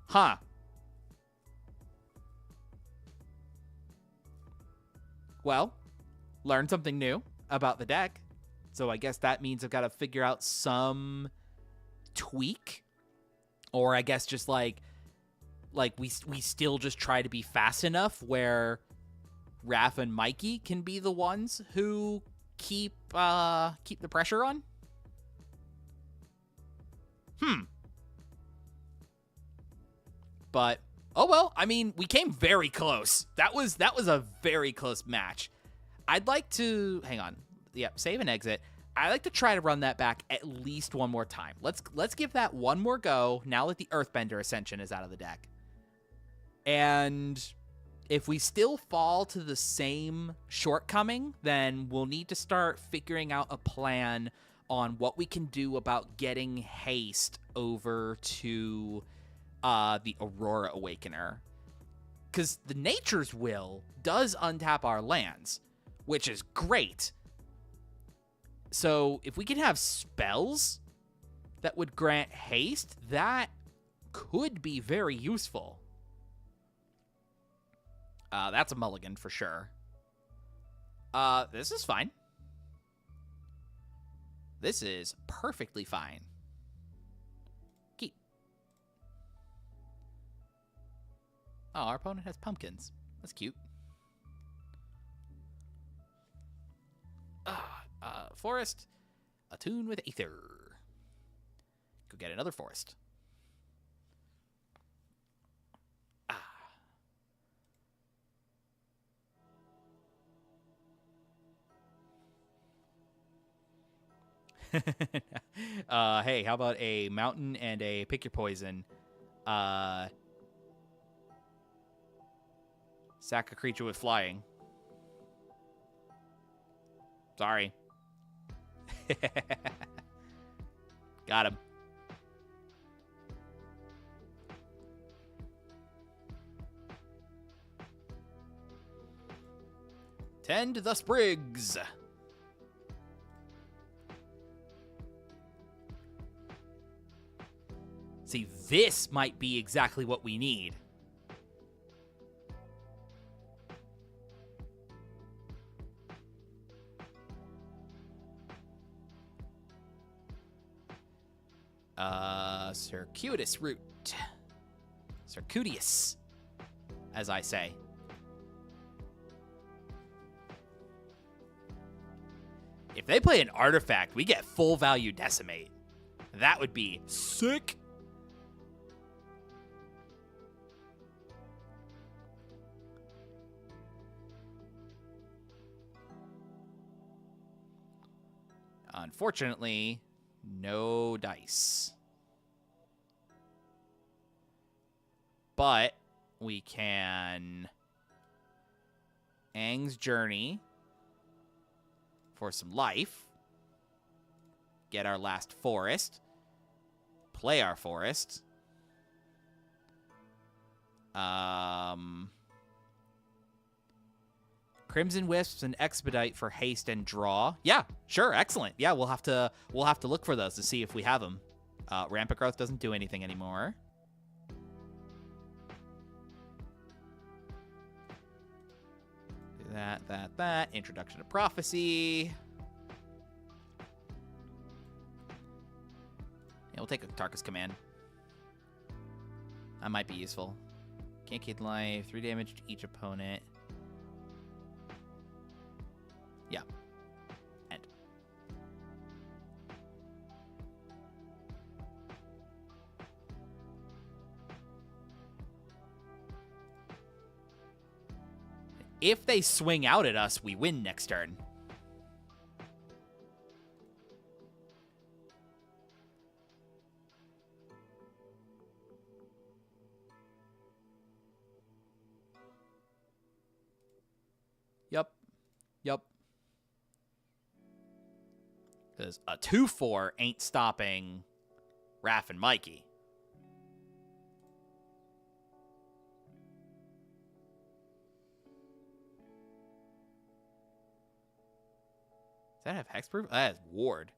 Huh. Well, learned something new about the deck. So I guess that means I've got to figure out some tweak. Or I guess just like we still just try to be fast enough where Raph and Mikey can be the ones who keep the pressure on. But oh well, I mean, we came very close. That was a very close match. I'd like to hang on. Yep, save and exit. I'd like to try to run that back at least one more time. Let's give that one more go now that the Earthbender Ascension is out of the deck. And If we still fall to the same shortcoming, then we'll need to start figuring out a plan on what we can do about getting haste over to the Aurora Awakener. Because the Nature's Will does untap our lands, which is great. So if we can have spells that would grant haste, that could be very useful. That's a mulligan for sure. This is fine. This is perfectly fine. Keep. Oh, our opponent has pumpkins. That's cute. Forest. Attune with Aether. Go get another forest. Hey, how about a mountain and a pick your poison? Sack a creature with flying. Sorry. Got him. Tend the sprigs. See, this might be exactly what we need. Circuitous route. Circuitous, as I say. If they play an artifact, we get full value decimate. That would be sick. Unfortunately, no dice. But we can Aang's Journey for some life. Get our last forest. Play our forest. Crimson Wisps and Expedite for haste and draw. Yeah, sure, excellent. Yeah, we'll have to look for those to see if we have them. Rampant Growth doesn't do anything anymore. That. Introduction to Prophecy. Yeah, we'll take a Tarkus Command. That might be useful. Can't keep life. 3 damage to each opponent. Yeah. End. If they swing out at us, we win next turn. Yup. Because a 2-4 ain't stopping Raph and Mikey. Does that have hexproof? That has ward.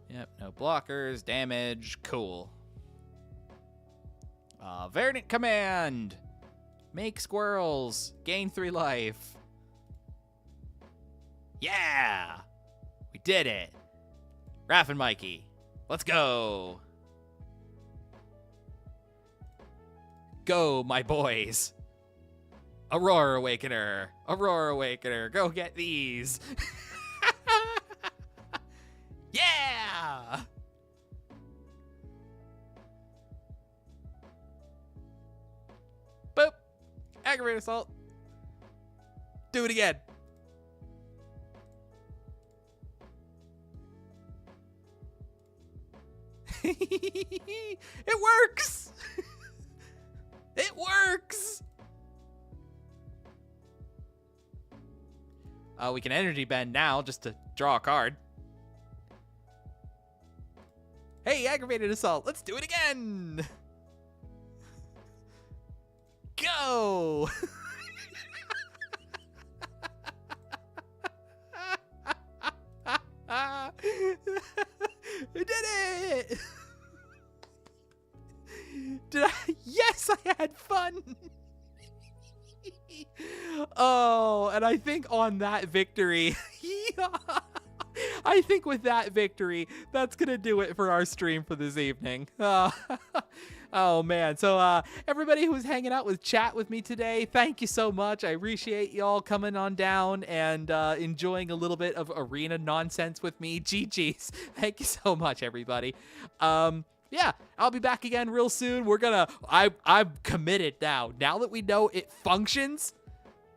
Yep, no blockers, damage, cool. Verdant Command! Make squirrels, gain 3 life. Yeah! We did it! Raph and Mikey, let's go! Go, my boys! Aurora Awakener! Aurora Awakener, go get these! Yeah! Boop! Aggravated assault. Do it again. It works! It works! We can energy bend now just to draw a card. Hey, aggravated assault. Let's do it again. Go. I did it. Did I? Yes, I had fun. Oh, and I think on that victory, I think with that victory, that's going to do it for our stream for this evening. Oh, man. So everybody who's hanging out with chat with me today, thank you so much. I appreciate y'all coming on down and enjoying a little bit of arena nonsense with me. GG's. Thank you so much, everybody. Yeah, I'll be back again real soon. I'm committed now. Now that we know it functions,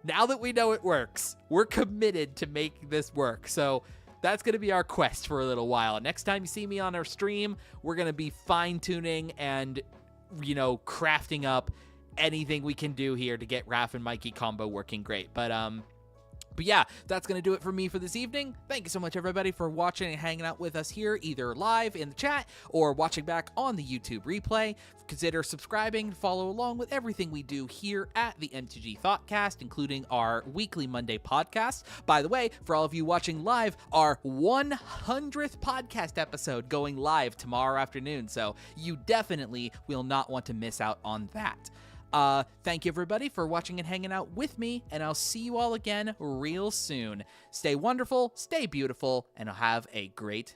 now that we know it works, we're committed to making this work. So that's going to be our quest for a little while. Next time you see me on our stream, we're going to be fine-tuning and, crafting up anything we can do here to get Raph and Mikey combo working great. But yeah, that's going to do it for me for this evening. Thank you so much, everybody, for watching and hanging out with us here, either live in the chat or watching back on the YouTube replay. Consider subscribing to follow along with everything we do here at the MTG Thoughtcast, including our weekly Monday podcast. By the way, for all of you watching live, our 100th podcast episode going live tomorrow afternoon, so you definitely will not want to miss out on that. Thank you, everybody, for watching and hanging out with me, and I'll see you all again real soon. Stay wonderful, stay beautiful, and have a great